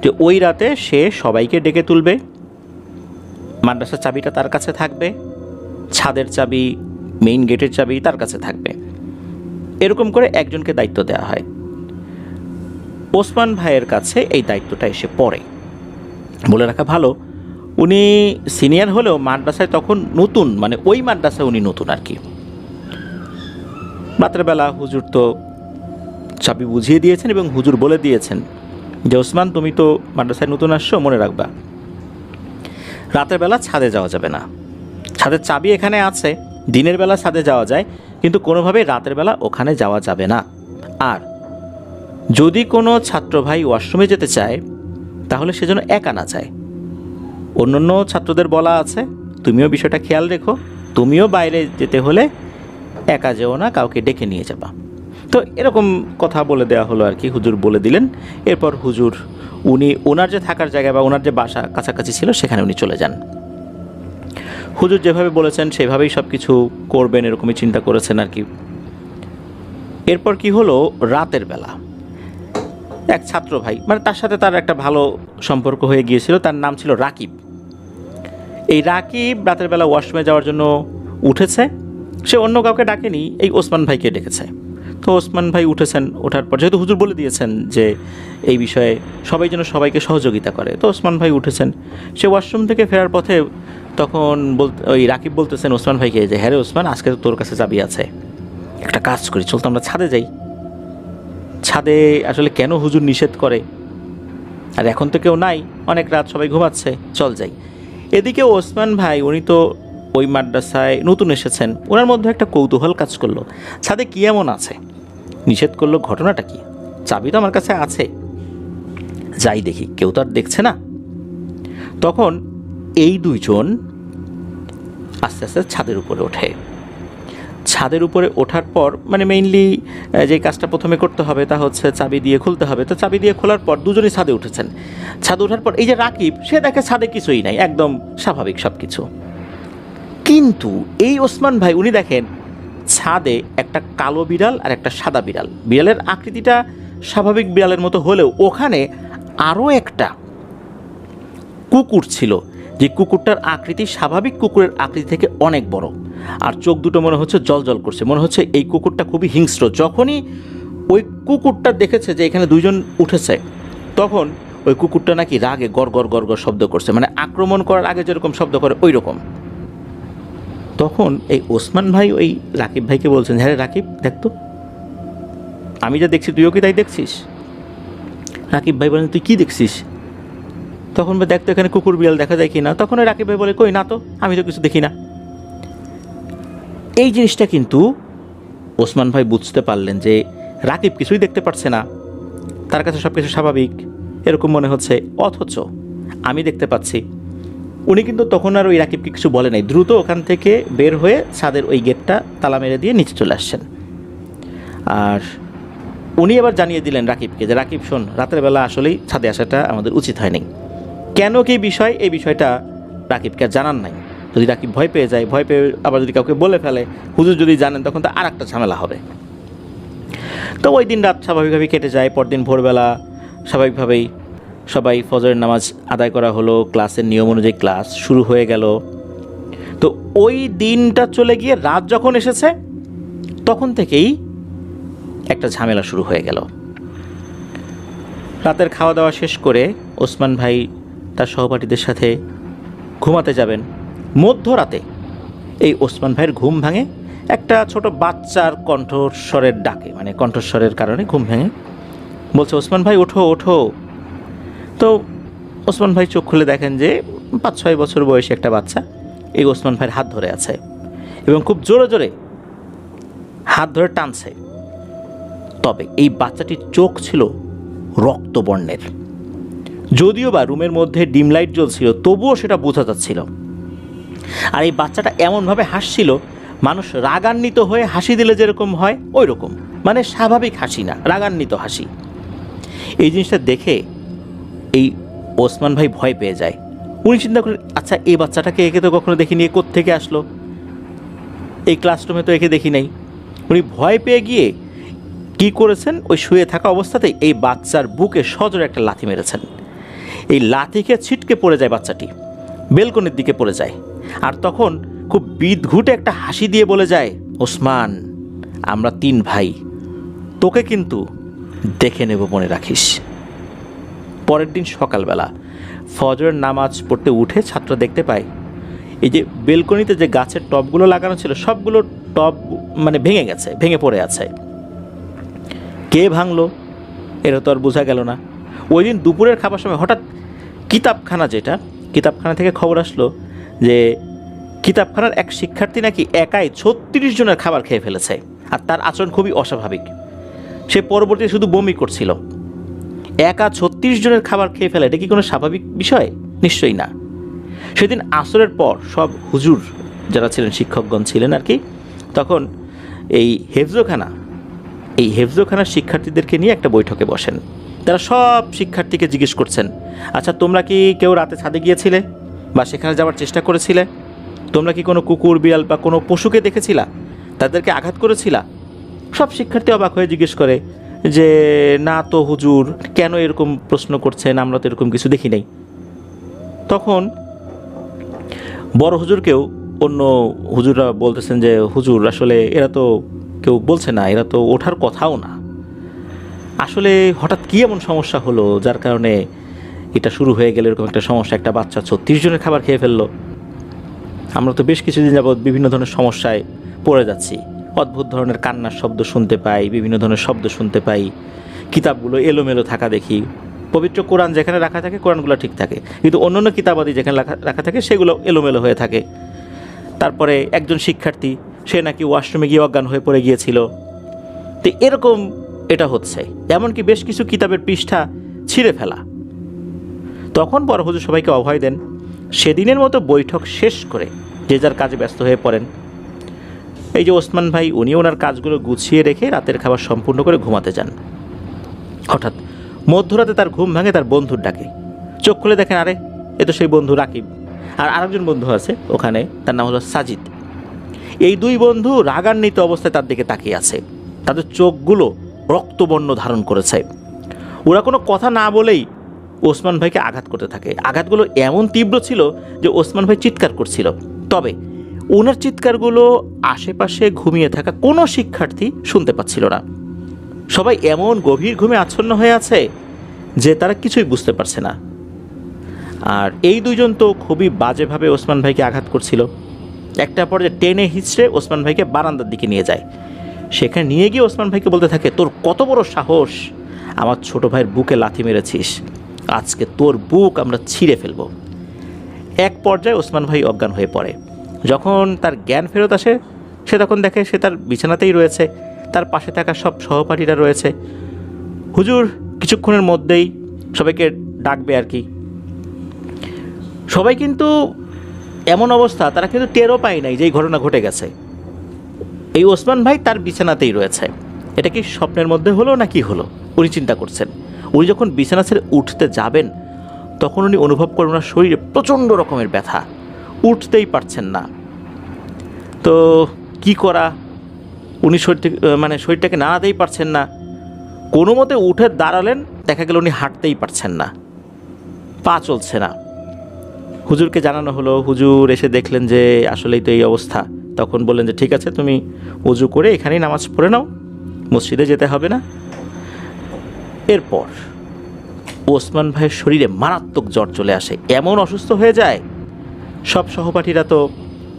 যে ওই রাতে সে সবাইকে ডেকে তুলবে, মাদ্রাসার চাবিটা তার কাছে থাকবে, ছাদের চাবি, মেইন গেটের চাবি তার কাছে থাকবে। এরকম করে একজনকে দায়িত্ব দেওয়া হয়। ওসমান ভাইয়ের কাছে এই দায়িত্বটা এসে পড়ে। বলে রাখা ভালো, উনি সিনিয়র হলেও মাদ্রাসায় তখন নতুন, মানে ওই মাদ্রাসায় উনি নতুন আর কি। রাত্রেবেলা হুজুর তো চাবি বুঝিয়ে দিয়েছেন এবং হুজুর বলে দিয়েছেন যে ওসমান, তুমি তো মাদ্রাসায় নতুন আসছো, মনে রাখবা রাতের বেলা ছাদে যাওয়া যাবে না। ছাদের চাবি এখানে আছে, দিনের বেলা ছাদে যাওয়া যায়, কিন্তু কোনোভাবেই রাতের বেলা ওখানে যাওয়া যাবে না। আর যদি কোনো ছাত্র ভাই ওয়াশরুমে যেতে চায়, তাহলে সেজন্য একা না যায়। অন্যান্য ছাত্রদের বলা আছে, তুমিও বিষয়টা খেয়াল রেখো, তুমিও বাইরে যেতে হলে একা যেও না, কাউকে ডেকে নিয়ে যাবা। তো এরকম কথা বলে দেওয়া হলো আর কি, হুজুর বলে দিলেন। এরপর হুজুর উনি ওনার যে থাকার জায়গা বা ওনার যে বাসা কাছাকাছি ছিল, সেখানে উনি চলে যান। হুজুর যেভাবে বলেছেন সেভাবেই সব কিছু করবেন, এরকমই চিন্তা করেছেন আর কি। এরপর কি হলো, রাতের বেলা এক ছাত্র ভাই, মানে তার সাথে তার একটা ভালো সম্পর্ক হয়ে গিয়েছিল, তার নাম ছিল রাকিব। এই রাকিব রাতের বেলা ওয়াশরুমে যাওয়ার জন্য উঠেছে। সে অন্য কাউকে ডাকেনি, এই ওসমান ভাইকে ডেকেছে। তো ওসমান ভাই উঠেছেন, ওঠার পর যেহেতু হুজুর বলে দিয়েছেন যে এই বিষয়ে সবাই যেন সবাইকে সহযোগিতা করে, তো ওসমান ভাই উঠেছেন। সে ওয়াশরুম থেকে ফেরার পথে তখন ওই রাকিব বলতেছেন ওসমান ভাইকে যে হ্যাঁ রে ওসমান, আজকে তো তোর কাছে চাবি আছে, একটা কাজ করি, চল তো আমরা ছাদে যাই। ছাদে আসলে কেন হুজুর নিষেধ করে, আর এখন তো কেউ নাই, অনেক রাত, সবাই ঘুমাচ্ছে, চল যাই। এদিকে ওসমান ভাই উনি তো ওই মাদ্রাসায় নতুন এসেছেন, ওনার মধ্যে একটা কৌতূহল কাজ করলো, ছাদে কি এমন আছে, নিষেধ করলো, ঘটনাটা কি, চাবি তো আমার কাছে আছে, যাই দেখি, কেউ তো আর দেখছে না। তখন এই দুইজন আস্তে আস্তে ছাদের উপরে ওঠে। ছাদের উপরে ওঠার পর মানে মেইনলি যে কাজটা প্রথমে করতে হবে তা হচ্ছে চাবি দিয়ে খুলতে হবে। তো চাবি দিয়ে খোলার পর দুজনই ছাদে উঠেছেন। ছাদে ওঠার পর এই যে রাকিব, সে দেখে ছাদে কিছুই নাই, একদম স্বাভাবিক সব কিছু। কিন্তু এই ওসমান ভাই উনি দেখেন ছাদে একটা কালো বিড়াল আর একটা সাদা বিড়াল, বিড়ালের আকৃতিটা স্বাভাবিক বিড়ালের মতো হলেও ওখানে আরও একটা কুকুর ছিল, যে কুকুরটার আকৃতি স্বাভাবিক কুকুরের আকৃতি থেকে অনেক বড়, আর চোখ দুটো মনে হচ্ছে জল করছে, মনে হচ্ছে এই কুকুরটা খুবই হিংস্র। যখনই ওই কুকুরটা দেখেছে যে এখানে দুইজন উঠেছে, তখন ওই কুকুরটা নাকি রাগে গড় গড় শব্দ করছে, মানে আক্রমণ করার আগে যেরকম শব্দ করে ওই রকম। তখন এই ওসমান ভাই ওই রাকিব ভাইকে বলছেন, হ্যাঁ রাকিব দেখতো, আমি যা দেখছি তুইও কি তাই দেখছিস? রাকিব ভাই বলেন, তুই কি দেখছিস? তখন দেখতো এখানে কুকুর বিড়াল দেখা যায় কি না? তখন ওই রাকিব ভাই বলে, কই না তো, আমি তো কিছু দেখি না। এই জিনিসটা কিন্তু ওসমান ভাই বুঝতে পারলেন যে রাকিব কিছুই দেখতে পারছে না, তার কাছে সব কিছু স্বাভাবিক এরকম মনে হচ্ছে, অথচ আমি দেখতে পাচ্ছি। উনি কিন্তু তখন আর ওই রাকিবকে কিছু বলে নাই, দ্রুত ওখান থেকে বের হয়ে ছাদের ওই গেটটা তালা মেরে দিয়ে নিচে চলে আসছেন। আর উনি এবার জানিয়ে দিলেন রাকিবকে যে রাকিব শোন, রাতের বেলা আসলেই ছাদে আসাটা আমাদের উচিত হয়নি। কেন কি বিষয়, এই বিষয়টা রাকিবকে জানান নাই। যদি রাকিব ভয় পেয়ে যায়, ভয় পেয়ে আবার যদি কাউকে বলে ফেলে, হুজুর যদি জানেন, তখন তো আর একটা ঝামেলা হবে। তো ওই দিন রাত স্বাভাবিকভাবেই কেটে যায়। পরদিন ভোরবেলা স্বাভাবিকভাবেই সবাই ফজরের নামাজ আদায় করা হলো, ক্লাসের নিয়ম অনুযায়ী ক্লাস শুরু হয়ে গেল। তো ওই দিনটা চলে গিয়ে রাত যখন এসেছে, তখন থেকেই একটা ঝামেলা শুরু হয়ে গেল। রাতের খাওয়া দাওয়া শেষ করে ওসমান ভাই তার সহপাঠীদের সাথে ঘুমাতে যাবেন। মধ্যরাতে এই ওসমান ভাইয়ের ঘুম ভাঙে একটা ছোট বাচ্চার কণ্ঠস্বরের ডাকে, মানে কণ্ঠস্বরের কারণে ঘুম ভেঙে বলছে, ওসমান ভাই ওঠো ওঠো। তো ওসমান ভাই চোখ খুলে দেখেন যে 5-6 বছর বয়সী একটা বাচ্চা এই ওসমান ভাইয়ের হাত ধরে আছে এবং খুব জোরে জোরে হাত ধরে টানছে। তবে এই বাচ্চাটির চোখ ছিল রক্তবর্ণের, যদিও বা রুমের মধ্যে ডিম লাইট জ্বলছিল, তবুও সেটা বোঝা যাচ্ছিল। আর এই বাচ্চাটা এমনভাবে হাসছিল, মানুষ রাগান্বিত হয়ে হাসি দিলে যেরকম হয় ওই রকম, মানে স্বাভাবিক হাসি না, রাগান্বিত হাসি। এই জিনিসটা দেখে এই ওসমান ভাই ভয় পেয়ে যায়। উনি চিন্তা করেন, আচ্ছা এই বাচ্চাটাকে একে তো কখনো দেখিনি, এ কোত্থেকে আসলো, এই ক্লাসরুমে তো একে দেখি নাই। উনি ভয় পেয়ে গিয়ে কি করেছেন, ওই শুয়ে থাকা অবস্থাতেই এই বাচ্চার বুকে সজোরে একটা লাথি মেরেছেন। এই লাথিকে ছিটকে পড়ে যায় বাচ্চাটি, বেলকনির দিকে পড়ে যায়। আর তখন খুব বিদঘুটে একটা হাসি দিয়ে বলে যায়, ওসমান আমরা 3 ভাই, তোকে কিন্তু দেখে নেব, মনে রাখিস। পরের দিন সকালবেলা ফজরের নামাজ পড়তে উঠে ছাত্র দেখতে পায় এই যে বেলকনিতে যে গাছের টবগুলো লাগানো ছিল, সবগুলো টব মানে ভেঙে গেছে, ভেঙে পড়ে আছে। কে ভাঙলো এটা তো আর বোঝা গেল না। ওই দিন দুপুরের খাবার সময় হঠাৎ কিতাবখানা থেকে খবর আসলো যে কিতাবখানার এক শিক্ষার্থী নাকি একাই 36 জনের খাবার খেয়ে ফেলেছে, আর তার আচরণ খুবই অস্বাভাবিক। সে পরবর্তীতে শুধু বমি করছিল। একা 36 জনের খাবার খেয়ে ফেলা, এটা কি কোনো স্বাভাবিক বিষয়? নিশ্চয়ই না। সেদিন আসরের পর সব হুজুর যারা ছিলেন, শিক্ষকগণ ছিলেন আর কি, তখন এই হেফজোখানার শিক্ষার্থীদেরকে নিয়ে একটা বৈঠকে বসেন। তারা সব শিক্ষার্থীকে জিজ্ঞেস করছেন, আচ্ছা তোমরা কি কেউ রাতে ছাদে গিয়েছিলে বা সেখানে যাওয়ার চেষ্টা করেছিলে? তোমরা কি কোনো কুকুর বিড়াল বা কোনো পশুকে দেখেছিলা, তাদেরকে আঘাত করেছিলা? সব শিক্ষার্থী অবাক হয়ে জিজ্ঞেস করে যে না তো হুজুর, কেন এরকম প্রশ্ন করছেন, আমরা তো এরকম কিছু দেখি নাই। তখন বড় হুজুরকেও অন্য হুজুররা বলতেছেন যে হুজুর আসলে এরা তো কেউ বলছে না, এরা তো ওঠার কথাও না, আসলে হঠাৎ কী এমন সমস্যা হলো যার কারণে এটা শুরু হয়ে গেল, এরকম একটা সমস্যা, একটা বাচ্চা 36 জনের খাবার খেয়ে ফেললো। আমরা তো বেশ কিছুদিন যাবৎ বিভিন্ন ধরনের সমস্যায় পড়ে যাচ্ছি। অদ্ভুত ধরনের কান্নার শব্দ শুনতে পাই, বিভিন্ন ধরনের শব্দ শুনতে পাই, কিতাবগুলো এলোমেলো থাকা দেখি। পবিত্র কোরআন যেখানে রাখা থাকে কোরআনগুলো ঠিক থাকে, কিন্তু অন্যান্য কিতাবাদি যেখানে রাখা থাকে সেগুলো এলোমেলো হয়ে থাকে। তারপরে একজন শিক্ষার্থী, সে নাকি ওয়াশরুমে গিয়ে অজ্ঞান হয়ে পড়ে গিয়েছিল। তো এরকম এটা হচ্ছে, এমনকি বেশ কিছু কিতাবের পৃষ্ঠা ছিঁড়ে ফেলা। তখন বড় হুজুর সবাইকে অভয় দেন। সেদিনের মতো বৈঠক শেষ করে যে যার কাজে ব্যস্ত হয়ে পড়েন। এই যে ওসমান ভাই, উনি ওনার কাজগুলো গুছিয়ে রেখে রাতের খাবার সম্পূর্ণ করে ঘুমাতে যান। হঠাৎ মধ্যরাতে তার ঘুম ভাঙে তার বন্ধুর ডাকে। চোখ খুলে দেখেন, আরে এ তো সেই বন্ধু রাকিব। আর আরেকজন বন্ধু আছে ওখানে, তার নাম হলো সাজিদ। এই দুই বন্ধু রাগান্বিত অবস্থায় তার দিকে তাকিয়ে আছে। তাদের চোখগুলো রক্তবর্ণ ধারণ করেছে। ওরা কোনো কথা না বলেই ওসমান ভাইকে আঘাত করতে থাকে। আঘাতগুলো এমন তীব্র ছিল যে ওসমান ভাই চিৎকার করছিল। তবে ওনার চিৎকারগুলো আশেপাশে ঘুমিয়ে থাকা কোনো শিক্ষার্থী শুনতে পাচ্ছিল না। সবাই এমন গভীর ঘুমে আচ্ছন্ন হয়ে আছে যে তারা কিছুই বুঝতে পারছে না। আর এই দুইজন তো খুবই বাজেভাবে ওসমান ভাইকে আঘাত করছিল। একটা পর্যায়ে টেনে হিঁচড়ে ওসমান ভাইকে বারান্দার দিকে নিয়ে যায়। সেখানে নিয়ে গিয়ে ওসমান ভাইকে বলতে থাকে, তোর কত বড় সাহস, আমার ছোট ভাইয়ের বুকে লাথি মেরেছিস, আজকে তোর বুক আমরা ছিঁড়ে ফেলব। এক পর্যায়ে ওসমান ভাই অজ্ঞান হয়ে পড়ে। যখন তার জ্ঞান ফেরত আসে, সে তখন দেখে সে তার বিছানাতেই রয়েছে, তার পাশে থাকা সব সহপাঠীরা রয়েছে। হুজুর কিছুক্ষণের মধ্যেই সবাইকে ডাকবে আর কি। সবাই কিন্তু এমন অবস্থা, তারা কিন্তু টেরও পায় নাই যে এই ঘটনা ঘটে গেছে। এই ওসমান ভাই তার বিছানাতেই রয়েছে। এটা কি স্বপ্নের মধ্যে হলো না কি হলো, উনি চিন্তা করছেন। উনি যখন বিছানা ছেড়ে উঠতে যাবেন, তখন উনি অনুভব করেন ওনার শরীরে প্রচণ্ড রকমের ব্যথা, উঠতেই পারছেন না। তো কি করা, উনি শরীরটাকে নাড়াতেই পারছেন না। কোনো মতে উঠে দাঁড়ালেন, দেখা গেল উনি হাঁটতেই পারছেন না, পা চলছে না। হুজুরকে জানানো হলো। হুজুর এসে দেখলেন যে আসলেই তো এই অবস্থা। তখন বললেন যে ঠিক আছে, তুমি উজু করে এখানেই নামাজ পড়ে নাও, মসজিদে যেতে হবে না। এরপর ওসমান ভাইয়ের শরীরে মারাত্মক জ্বর চলে আসে, এমন অসুস্থ হয়ে যায়। সব সহপাঠীরা তো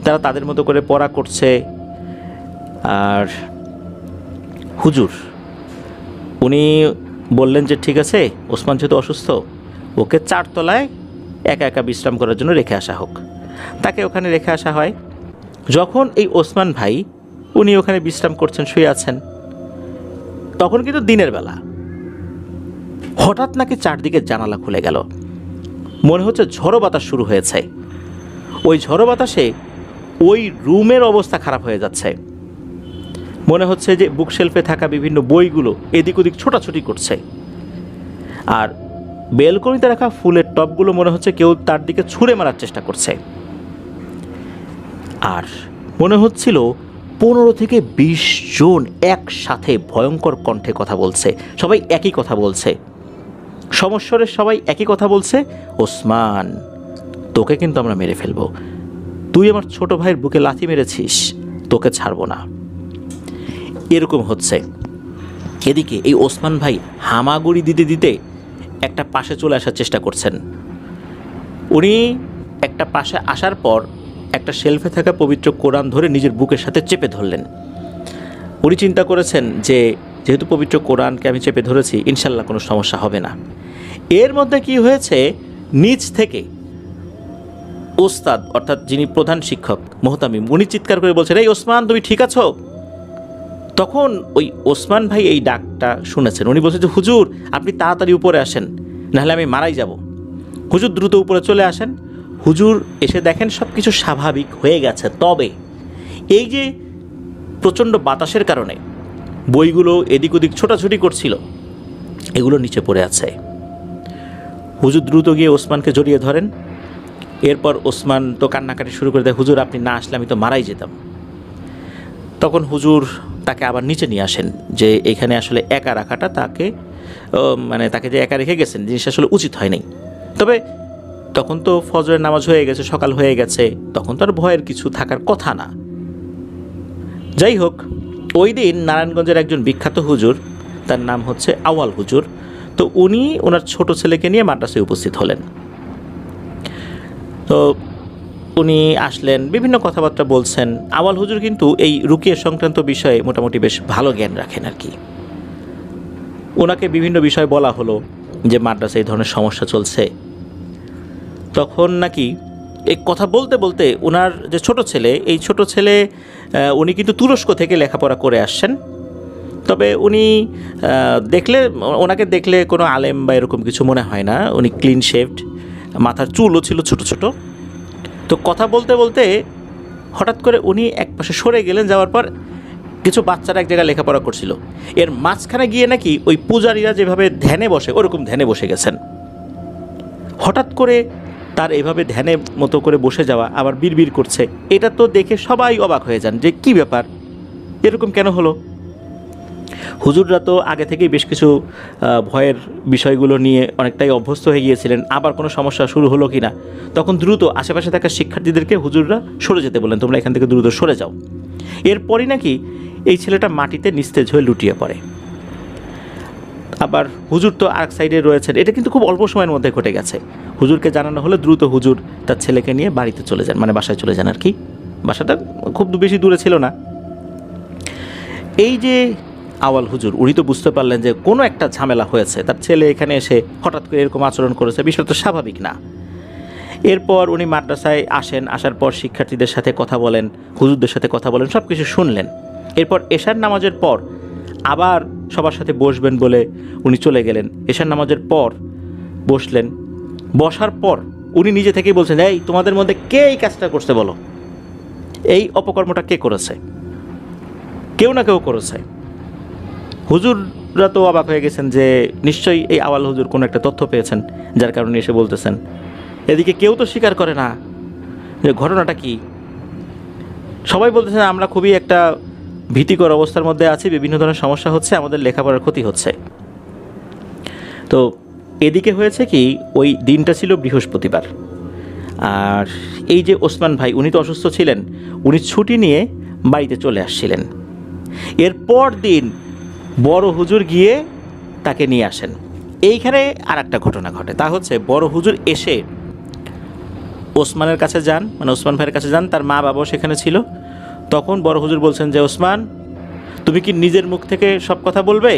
তারা তাদের মতো করে পড়া করছে। আর হুজুর উনি বললেন যে ঠিক আছে, ওসমান যেহেতু অসুস্থ, ওকে 4 তলায় একা একা বিশ্রাম করার জন্য রেখে আসা হোক। তাকে ওখানে রেখে আসা হয়। যখন এই ওসমান ভাই উনি ওখানে বিশ্রাম করছেন, শুয়ে আছেন, তখন কিন্তু দিনের বেলা। হঠাৎ নাকি চারদিকে জানালা খুলে গেল। মনে হচ্ছে ঝড়ো বাতাস শুরু হয়েছে। ওই ঝড়ো বাতাসে ওই রুমের অবস্থা খারাপ হয়ে যাচ্ছে। মনে হচ্ছে যে বুকশেলফে থাকা বিভিন্ন বইগুলো এদিক ওদিক ছোটাছুটি করছে। আর বেলকনিতে রাখা ফুলের টবগুলো মনে হচ্ছে কেউ তার দিকে ছুঁড়ে মারার চেষ্টা করছে। আর মনে হচ্ছিল 15 থেকে 20 জন একসাথে ভয়ঙ্কর কণ্ঠে কথা বলছে। সবাই একই কথা বলছে, সমস্বরে সবাই একই কথা বলছে, ওসমান তোকে কিন্তু আমরা মেরে ফেলবো, তুই আমার ছোট ভাইয়ের বুকে লাথি মেরেছিস, তোকে ছাড়বো না। এরকম হচ্ছে। এদিকে এই ওসমান ভাই হামাগুড়ি দিতে দিতে একটা পাশে চলে আসার চেষ্টা করছেন। উনি একটা পাশে আসার পর একটা শেলফে থাকা পবিত্র কোরআন ধরে নিজের বুকের সাথে চেপে ধরলেন। উনি চিন্তা করেছেন যে যেহেতু পবিত্র কোরআনকে আমি চেপে ধরেছি, ইনশাল্লাহ কোনো সমস্যা হবে না। এর মধ্যে কি হয়েছে, নিচ থেকে ওস্তাদ অর্থাৎ যিনি প্রধান শিক্ষক মোহতামিম, উনি চিৎকার করে বলছেন, এই ওসমান তুমি ঠিক আছো? তখন ওই ওসমান ভাই এই ডাকটা শুনেছেন। উনি বলছেন যে হুজুর আপনি তাড়াতাড়ি উপরে আসেন, নাহলে আমি মারাই যাব। হুজুর দ্রুত উপরে চলে আসেন। হুজুর এসে দেখেন সব কিছু স্বাভাবিক হয়ে গেছে। তবে এই যে প্রচণ্ড বাতাসের কারণে বইগুলো এদিক ওদিক ছোটাছুটি করছিল, এগুলো নিচে পড়ে আছে। হুজুর দ্রুত গিয়ে ওসমানকে জড়িয়ে ধরেন। এরপর ওসমান তো কান্নাকাটি শুরু করে দেয়, হুজুর আপনি না আসলে আমি তো মারাই যেতাম। তখন হুজুর তাকে আবার নিচে নিয়ে আসেন যে এখানে আসলে একা রাখাটা তাকে তাকে যে একা রেখে গেছেন জিনিসটা আসলে উচিত হয়নি। তবে তখন তো ফজরের নামাজ হয়ে গেছে, সকাল হয়ে গেছে, তখন তো আর ভয়ের কিছু থাকার কথা না। যাই হোক, ওই দিন নারায়ণগঞ্জের একজন বিখ্যাত হুজুর, তার নাম হচ্ছে আউয়াল হুজুর, তো উনি ওনার ছোট ছেলেকে নিয়ে মাদ্রাসায় উপস্থিত হলেন। তো উনি আসলেন, বিভিন্ন কথাবার্তা বলছেন। আওয়াল হুজুর কিন্তু এই রুকিয়া সংক্রান্ত বিষয়ে মোটামুটি বেশ ভালো জ্ঞান রাখেন আর কি। ওনাকে বিভিন্ন বিষয় বলা হলো যে মাদ্রাসায় এই ধরনের সমস্যা চলছে। তখন নাকি এই কথা বলতে বলতে ওনার যে ছোট ছেলে, এই ছোট ছেলে উনি কিন্তু তুরস্ক থেকে লেখাপড়া করে আসছেন। তবে উনি ওনাকে দেখলে কোনো আলেম বা এরকম কিছু মনে হয় না। উনি ক্লিন শেভড, মাথার চুলও ছিল ছোট ছোট। তো কথা বলতে বলতে হঠাৎ করে উনি একপাশে সরে গেলেন। যাওয়ার পর কিছু বাচ্চারা এক জায়গায় লেখাপড়া করছিল, এর মাঝখানে গিয়ে নাকি ওই পূজারীরা যেভাবে ধ্যানে বসে ওরকম ধ্যানে বসে গেছেন। হঠাৎ করে তার এভাবে ধ্যানের মতো করে বসে যাওয়া, আবার বিড়বিড় করছে, এটা তো দেখে সবাই অবাক হয়ে যান যে কি ব্যাপার, এরকম কেন হলো। হুজুররা তো আগে থেকেই বেশ কিছু ভয়ের বিষয়গুলো নিয়ে অনেকটাই অভ্যস্ত হয়ে গিয়েছিলেন, আবার কোনো সমস্যা শুরু হলো কি না। তখন দ্রুত আশেপাশে থাকা শিক্ষার্থীদেরকে হুজুররা সরে যেতে বলেন, তোমরা এখান থেকে দ্রুত সরে যাও। এরপরই নাকি এই ছেলেটা মাটিতে নিস্তেজ হয়ে লুটিয়ে পড়ে। আবার হুজুর তো আরেক সাইডে রয়েছেন। এটা কিন্তু খুব অল্প সময়ের মধ্যে ঘটে গেছে। হুজুরকে জানানো হলে দ্রুত হুজুর তার ছেলেকে নিয়ে বাড়িতে চলে যান, মানে বাসায় চলে যান আর কি। বাসাটা খুব বেশি দূরে ছিল না। এই যে আওয়াল হুজুর, উনি তো বুঝতে পারলেন যে কোনো একটা ঝামেলা হয়েছে, তার ছেলে এখানে এসে হঠাৎ করে এরকম আচরণ করেছে, বিষয়টা তো স্বাভাবিক না। এরপর উনি মাদ্রাসায় আসেন, আসার পর শিক্ষার্থীদের সাথে কথা বলেন, হুজুরদের সাথে কথা বলেন, সব কিছু শুনলেন। এরপর এশার নামাজের পর আবার সবার সাথে বসবেন বলে উনি চলে গেলেন। এশার নামাজের পর বসলেন। বসার পর উনি নিজে থেকেই বলছেন, এই তোমাদের মধ্যে কে এই কাজটা করছে বলো, এই অপকর্মটা কে করেছে? কেউ না কেউ করেছে। হুজুররা তো অবাক হয়ে গেছেন যে নিশ্চয়ই এই আওয়াল হুজুর কোনো একটা তথ্য পেয়েছেন, যার কারণে এসে বলতেছেন। এদিকে কেউ তো স্বীকার করে না যে ঘটনাটা কি। সবাই বলতেছেন আমরা খুবই একটা ভীতিকর অবস্থার মধ্যে আছি, বিভিন্ন ধরনের সমস্যা হচ্ছে, আমাদের লেখাপড়ার ক্ষতি হচ্ছে। তো এদিকে হয়েছে কি, ওই দিনটা ছিল বৃহস্পতিবার। আর এই যে ওসমান ভাই, উনি তো অসুস্থ ছিলেন, উনি ছুটি নিয়ে বাড়িতে চলে আসছিলেন। এরপর দিন বড় হুজুর গিয়ে তাকে নিয়ে আসেন। এইখানে আর একটা ঘটনা ঘটে, তা হচ্ছে বড় হুজুর এসে ওসমানের কাছে যান, মানে ওসমান ভাইয়ের কাছে যান, তার মা বাবাও সেখানে ছিল। তখন বড় হুজুর বলছেন যে ওসমান, তুমি কি নিজের মুখ থেকে সব কথা বলবে,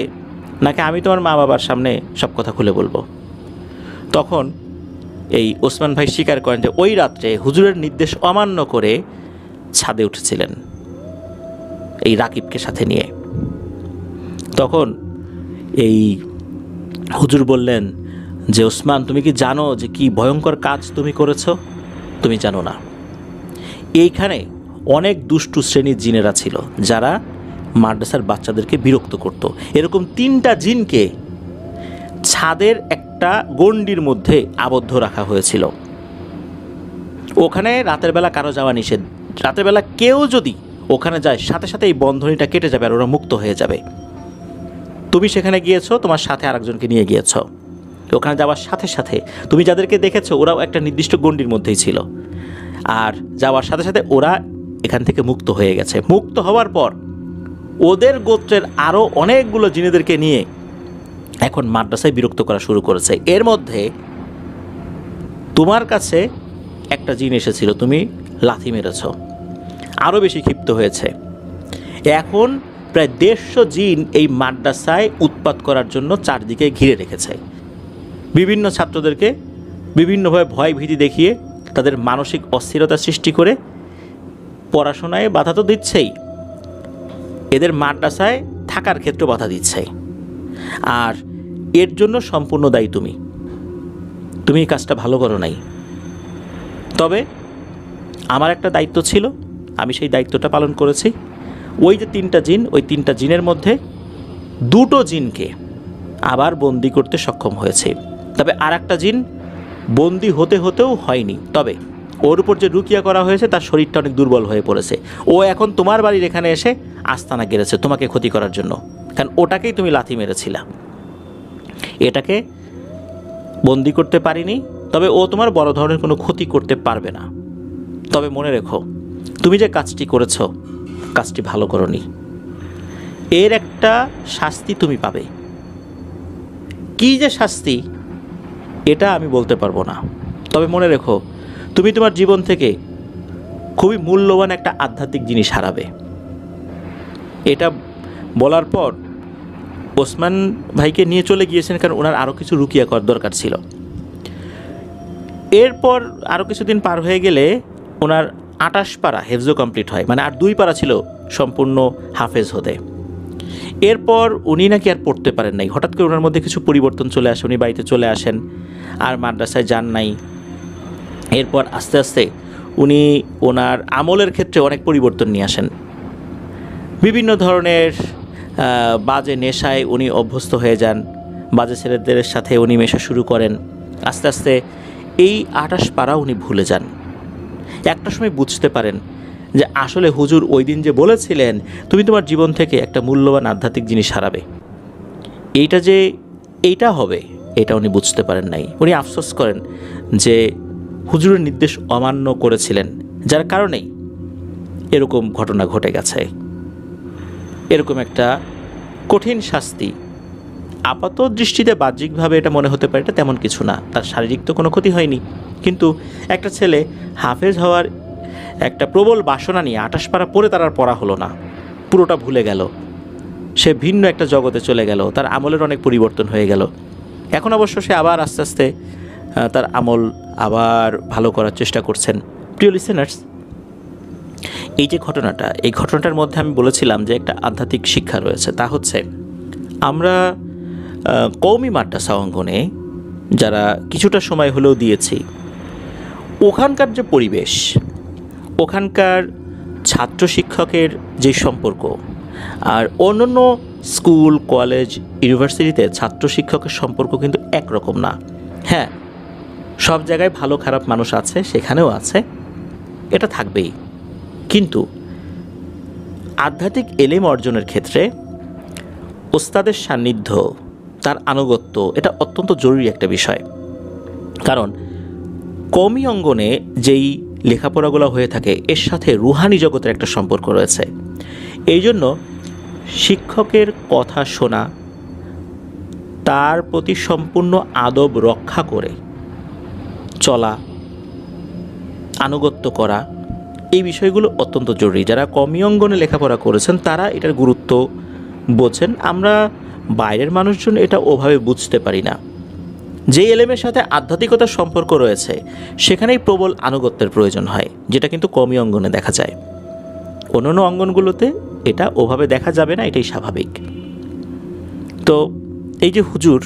নাকি আমি তোমার মা বাবার সামনে সব কথা খুলে বলবো? তখন এই ওসমান ভাই স্বীকার করেন যে ওই রাত্রে হুজুরের নির্দেশ অমান্য করে ছাদে উঠেছিলেন এই রাকিবকে সাথে নিয়ে। তখন এই হুজুর বললেন যে ওসমান, তুমি কি জানো যে কি ভয়ঙ্কর কাজ তুমি করেছো? তুমি জানো না। এইখানে অনেক দুষ্টু শ্রেণীর জিনেরা ছিল যারা মাদ্রাসার বাচ্চাদেরকে বিরক্ত করত। এরকম 3টা জিনকে ছাদের একটা গণ্ডির মধ্যে আবদ্ধ রাখা হয়েছিল। ওখানে রাতের বেলা কারো যাওয়া নিষেধ। রাতের বেলা কেউ যদি ওখানে যায়, সাথে সাথে এই বন্ধনীটা কেটে যাবে আর ওরা মুক্ত হয়ে যাবে। তুমি সেখানে গিয়েছো, তোমার সাথে আরেকজনকে নিয়ে গিয়েছো। ওখানে যাওয়ার সাথে সাথে তুমি যাদেরকে দেখেছো ওরাও একটা নির্দিষ্ট গণ্ডির মধ্যেই ছিল, আর যাওয়ার সাথে সাথে ওরা এখান থেকে মুক্ত হয়ে গেছে। মুক্ত হওয়ার পর ওদের গোত্রের আরও অনেকগুলো জিনেদেরকে নিয়ে এখন মাদ্রাসায় বিরক্ত করা শুরু করেছে। এর মধ্যে তোমার কাছে একটা জিন এসেছিল, তুমি লাথি মেরেছ, আরও বেশি ক্ষিপ্ত হয়েছে। এখন প্রায় 150 জিন এই মাদ্রাসায় উৎপাত করার জন্য চারদিকে ঘিরে রেখেছে। বিভিন্ন ছাত্রদেরকে বিভিন্নভাবে ভয় ভীতি দেখিয়ে তাদের মানসিক অস্থিরতা সৃষ্টি করে পড়াশোনায় বাধা তো দিচ্ছেই, এদের মাদ্রাসায় থাকার ক্ষেত্রে বাধা দিচ্ছে। আর এর জন্য সম্পূর্ণ দায়ী তুমি। তুমি এই কাজটা ভালো করো নাই। তবে আমার একটা দায়িত্ব ছিল, আমি সেই দায়িত্বটা পালন করেছি। ওই যে 3টা জিন, ওই 3টা জিনের মধ্যে 2টো জিনকে আবার বন্দি করতে সক্ষম হয়েছে। তবে আর একটা জিন বন্দি হতে হতেও হয়নি, তবে ওর উপর যে রুকিয়া করা হয়েছে তার শরীরটা অনেক দুর্বল হয়ে পড়েছে। ও এখন তোমার বাড়ির এখানে এসে আস্তানা গেড়েছে তোমাকে ক্ষতি করার জন্য, কারণ ওটাকেই তুমি লাথি মেরেছিলা। এটাকে বন্দি করতে পারিনি, তবে ও তোমার বড় ধরনের কোনো ক্ষতি করতে পারবে না। তবে মনে রেখো, তুমি যে কাজটি করেছো, কাজটি ভালো করোনি। এর একটা শাস্তি তুমি পাবে। কী যে শাস্তি এটা আমি বলতে পারবো না, তবে মনে রেখো, তুমি তোমার জীবন থেকে খুবই মূল্যবান একটা আধ্যাত্মিক জিনিস হারাবে। এটা বলার পর ওসমান ভাইকে নিয়ে চলে গিয়েছেন, কারণ ওনার আরও কিছু রুকিয়া করার দরকার ছিল। এরপর আরও কিছুদিন পার হয়ে গেলে ওনার 28 পারা হেফজও কমপ্লিট হয়, মানে আর 2 পারা ছিল সম্পূর্ণ হাফেজ হতে। এরপর উনি নাকি আর পড়তে পারেন নাই, হঠাৎ করে ওনার মধ্যে কিছু পরিবর্তন চলে আসে, উনি বাড়িতে চলে আসেন, আর মাদ্রাসায় যান নাই। এরপর আস্তে আস্তে উনি ওনার আমলের ক্ষেত্রে অনেক পরিবর্তন নিয়ে আসেন। বিভিন্ন ধরনের বাজে নেশায় উনি অভ্যস্ত হয়ে যান, বাজে ছেলেদের সাথে উনি মেশা শুরু করেন। আস্তে আস্তে এই 28 পারা উনি ভুলে যান। একটা সময় বুঝতে পারেন যে আসলে হুজুর ওই দিন যে বলেছিলেন তুমি তোমার জীবন থেকে একটা মূল্যবান আধ্যাত্মিক জিনিস হারাবে, এইটা হবে, এটা উনি বুঝতে পারেন নাই। উনি আফসোস করেন যে হুজুরের নির্দেশ অমান্য করেছিলেন, যার কারণেই এরকম ঘটনা ঘটে গেছে। এরকম একটা কঠিন শাস্তি আপাত দৃষ্টিতে বাহ্যিকভাবে এটা মনে হতে পারে এটা তেমন কিছু না, তার শারীরিক তো কোনো ক্ষতি হয়নি, কিন্তু একটা ছেলে হাফেজ হওয়ার একটা প্রবল বাসনা নিয়ে 28 পারা পড়ে তার আর পড়া হলো না, পুরোটা ভুলে গেল, সে ভিন্ন একটা জগতে চলে গেল, তার আমলের অনেক পরিবর্তন হয়ে গেল। এখন অবশ্য সে আবার আস্তে আস্তে তার আমল আবার ভালো করার চেষ্টা করছেন। প্রিয় লিসেনার্স, এই যে ঘটনাটা, এই ঘটনাটার মধ্যে আমি বলেছিলাম যে একটা আধ্যাত্মিক শিক্ষা রয়েছে, তা হচ্ছে আমরা কওমি মাদ্রাসা অঙ্গনে যারা কিছুটা সময় হলেও দিয়েছি, ওখানকার যে পরিবেশ, ওখানকার ছাত্র শিক্ষকের যে সম্পর্ক, আর অন্যান্য স্কুল কলেজ ইউনিভার্সিটিতে ছাত্র শিক্ষকের সম্পর্ক কিন্তু একরকম না। হ্যাঁ, সব জায়গায় ভালো খারাপ মানুষ আছে, সেখানেও আছে, এটা থাকবেই, কিন্তু আধ্যাত্মিক এলেম অর্জনের ক্ষেত্রে ওস্তাদের সান্নিধ্য, তার আনুগত্য, এটা অত্যন্ত জরুরি একটা বিষয়। কারণ কওমি অঙ্গনে যেই লেখাপড়াগুলো হয়ে থাকে এর সাথে রুহানি জগতের একটা সম্পর্ক রয়েছে। এই জন্য শিক্ষকের কথা শোনা, তার প্রতি সম্পূর্ণ আদব রক্ষা করে চলা, আনুগত্য করা, এই বিষয়গুলো অত্যন্ত জরুরি। যারা কওমি অঙ্গনে লেখাপড়া করেছেন তারা এটার গুরুত্ব বোঝেন। আমরা বাইরের মানুষজন এটা ওভাবে বুঝতে পারি না। যে এলেমের সাথে আধ্যাত্মিকতার সম্পর্ক রয়েছে সেখানেই প্রবল আনুগত্যের প্রয়োজন হয়, যেটা কিন্তু কওমি অঙ্গনে দেখা যায়। অন্যান্য অঙ্গনগুলোতে এটা ওভাবে দেখা যাবে না, এটাই স্বাভাবিক। তো এই যে হুজুর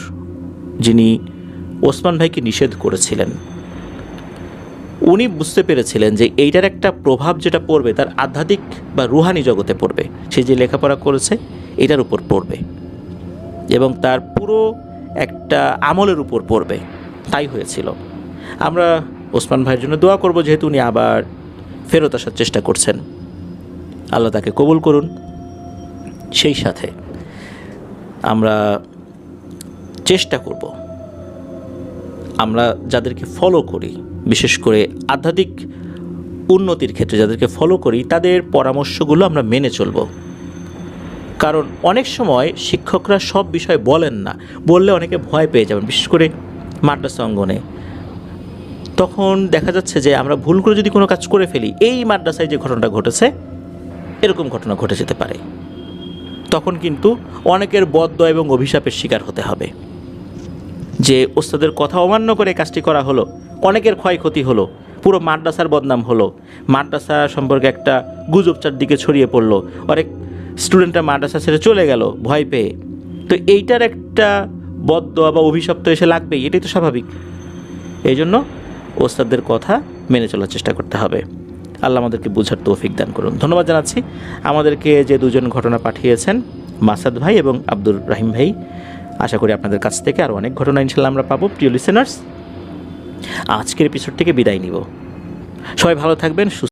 যিনি ওসমান ভাইকে নিষেধ করেছিলেন, উনি বুঝতে পেরেছিলেন যে এইটার একটা প্রভাব যেটা পড়বে তার আধ্যাত্মিক বা রুহানি জগতে পড়বে, সে যে লেখাপড়া করেছে এটার উপর পড়বে এবং তার পুরো একটা আমলের উপর পড়বে। তাই হয়েছিল। আমরা ওসমান ভাইয়ের জন্য দোয়া করব, যেহেতু উনি আবার ফেরত আসার চেষ্টা করছেন, আল্লাহ তাকে কবুল করুন। সেই সাথে আমরা চেষ্টা করব আমরা যাদেরকে ফলো করি, বিশেষ করে আধ্যাত্মিক উন্নতির ক্ষেত্রে যাদেরকে ফলো করি, তাদের পরামর্শগুলো আমরা মেনে চলব। কারণ অনেক সময় শিক্ষকরা সব বিষয় বলেন না, বললে অনেকে ভয় পেয়ে যাবেন, বিশেষ করে মাদ্রাসা অঙ্গনে। তখন দেখা যাচ্ছে যে আমরা ভুল করে যদি কোনো কাজ করে ফেলি, এই মাদ্রাসায় যে ঘটনাটা ঘটেছে এরকম ঘটনা ঘটে যেতে পারে, তখন কিন্তু অনেকের বদদোয়া এবং অভিশাপের শিকার হতে হবে। যে ওস্তাদের কথা অমান্য করে কাজটি করা হলো, অনেকের ক্ষয়ক্ষতি হলো, পুরো মাদ্রাসার বদনাম হলো, মাদ্রাসা সম্পর্কে একটা গুজব চারদিকে ছড়িয়ে পড়লো, অনেক স্টুডেন্টরা মাদ্রাসা ছেড়ে চলে গেল ভয় পেয়ে। তো এইটার একটা বদদোয়া বা অভিশাপ তো এসে লাগবেই, এটাই তো স্বাভাবিক। এই জন্য ওস্তাদের কথা মেনে চলার চেষ্টা করতে হবে। আল্লাহ আমাদেরকে বোঝার তৌফিক দান করুন। ধন্যবাদ জানাচ্ছি আমাদেরকে যে দুজন ঘটনা পাঠিয়েছেন, মাসাদ ভাই এবং আব্দুর রাহিম ভাই। আশা করি আপনাদের কাছ থেকে আরও অনেক ঘটনা ইনশাল্লাহ আমরা পাবো। প্রিয় লিসেনার্স, আজকের এপিসোড থেকে বিদায় নিব। সবাই ভালো থাকবেন, সুস্থ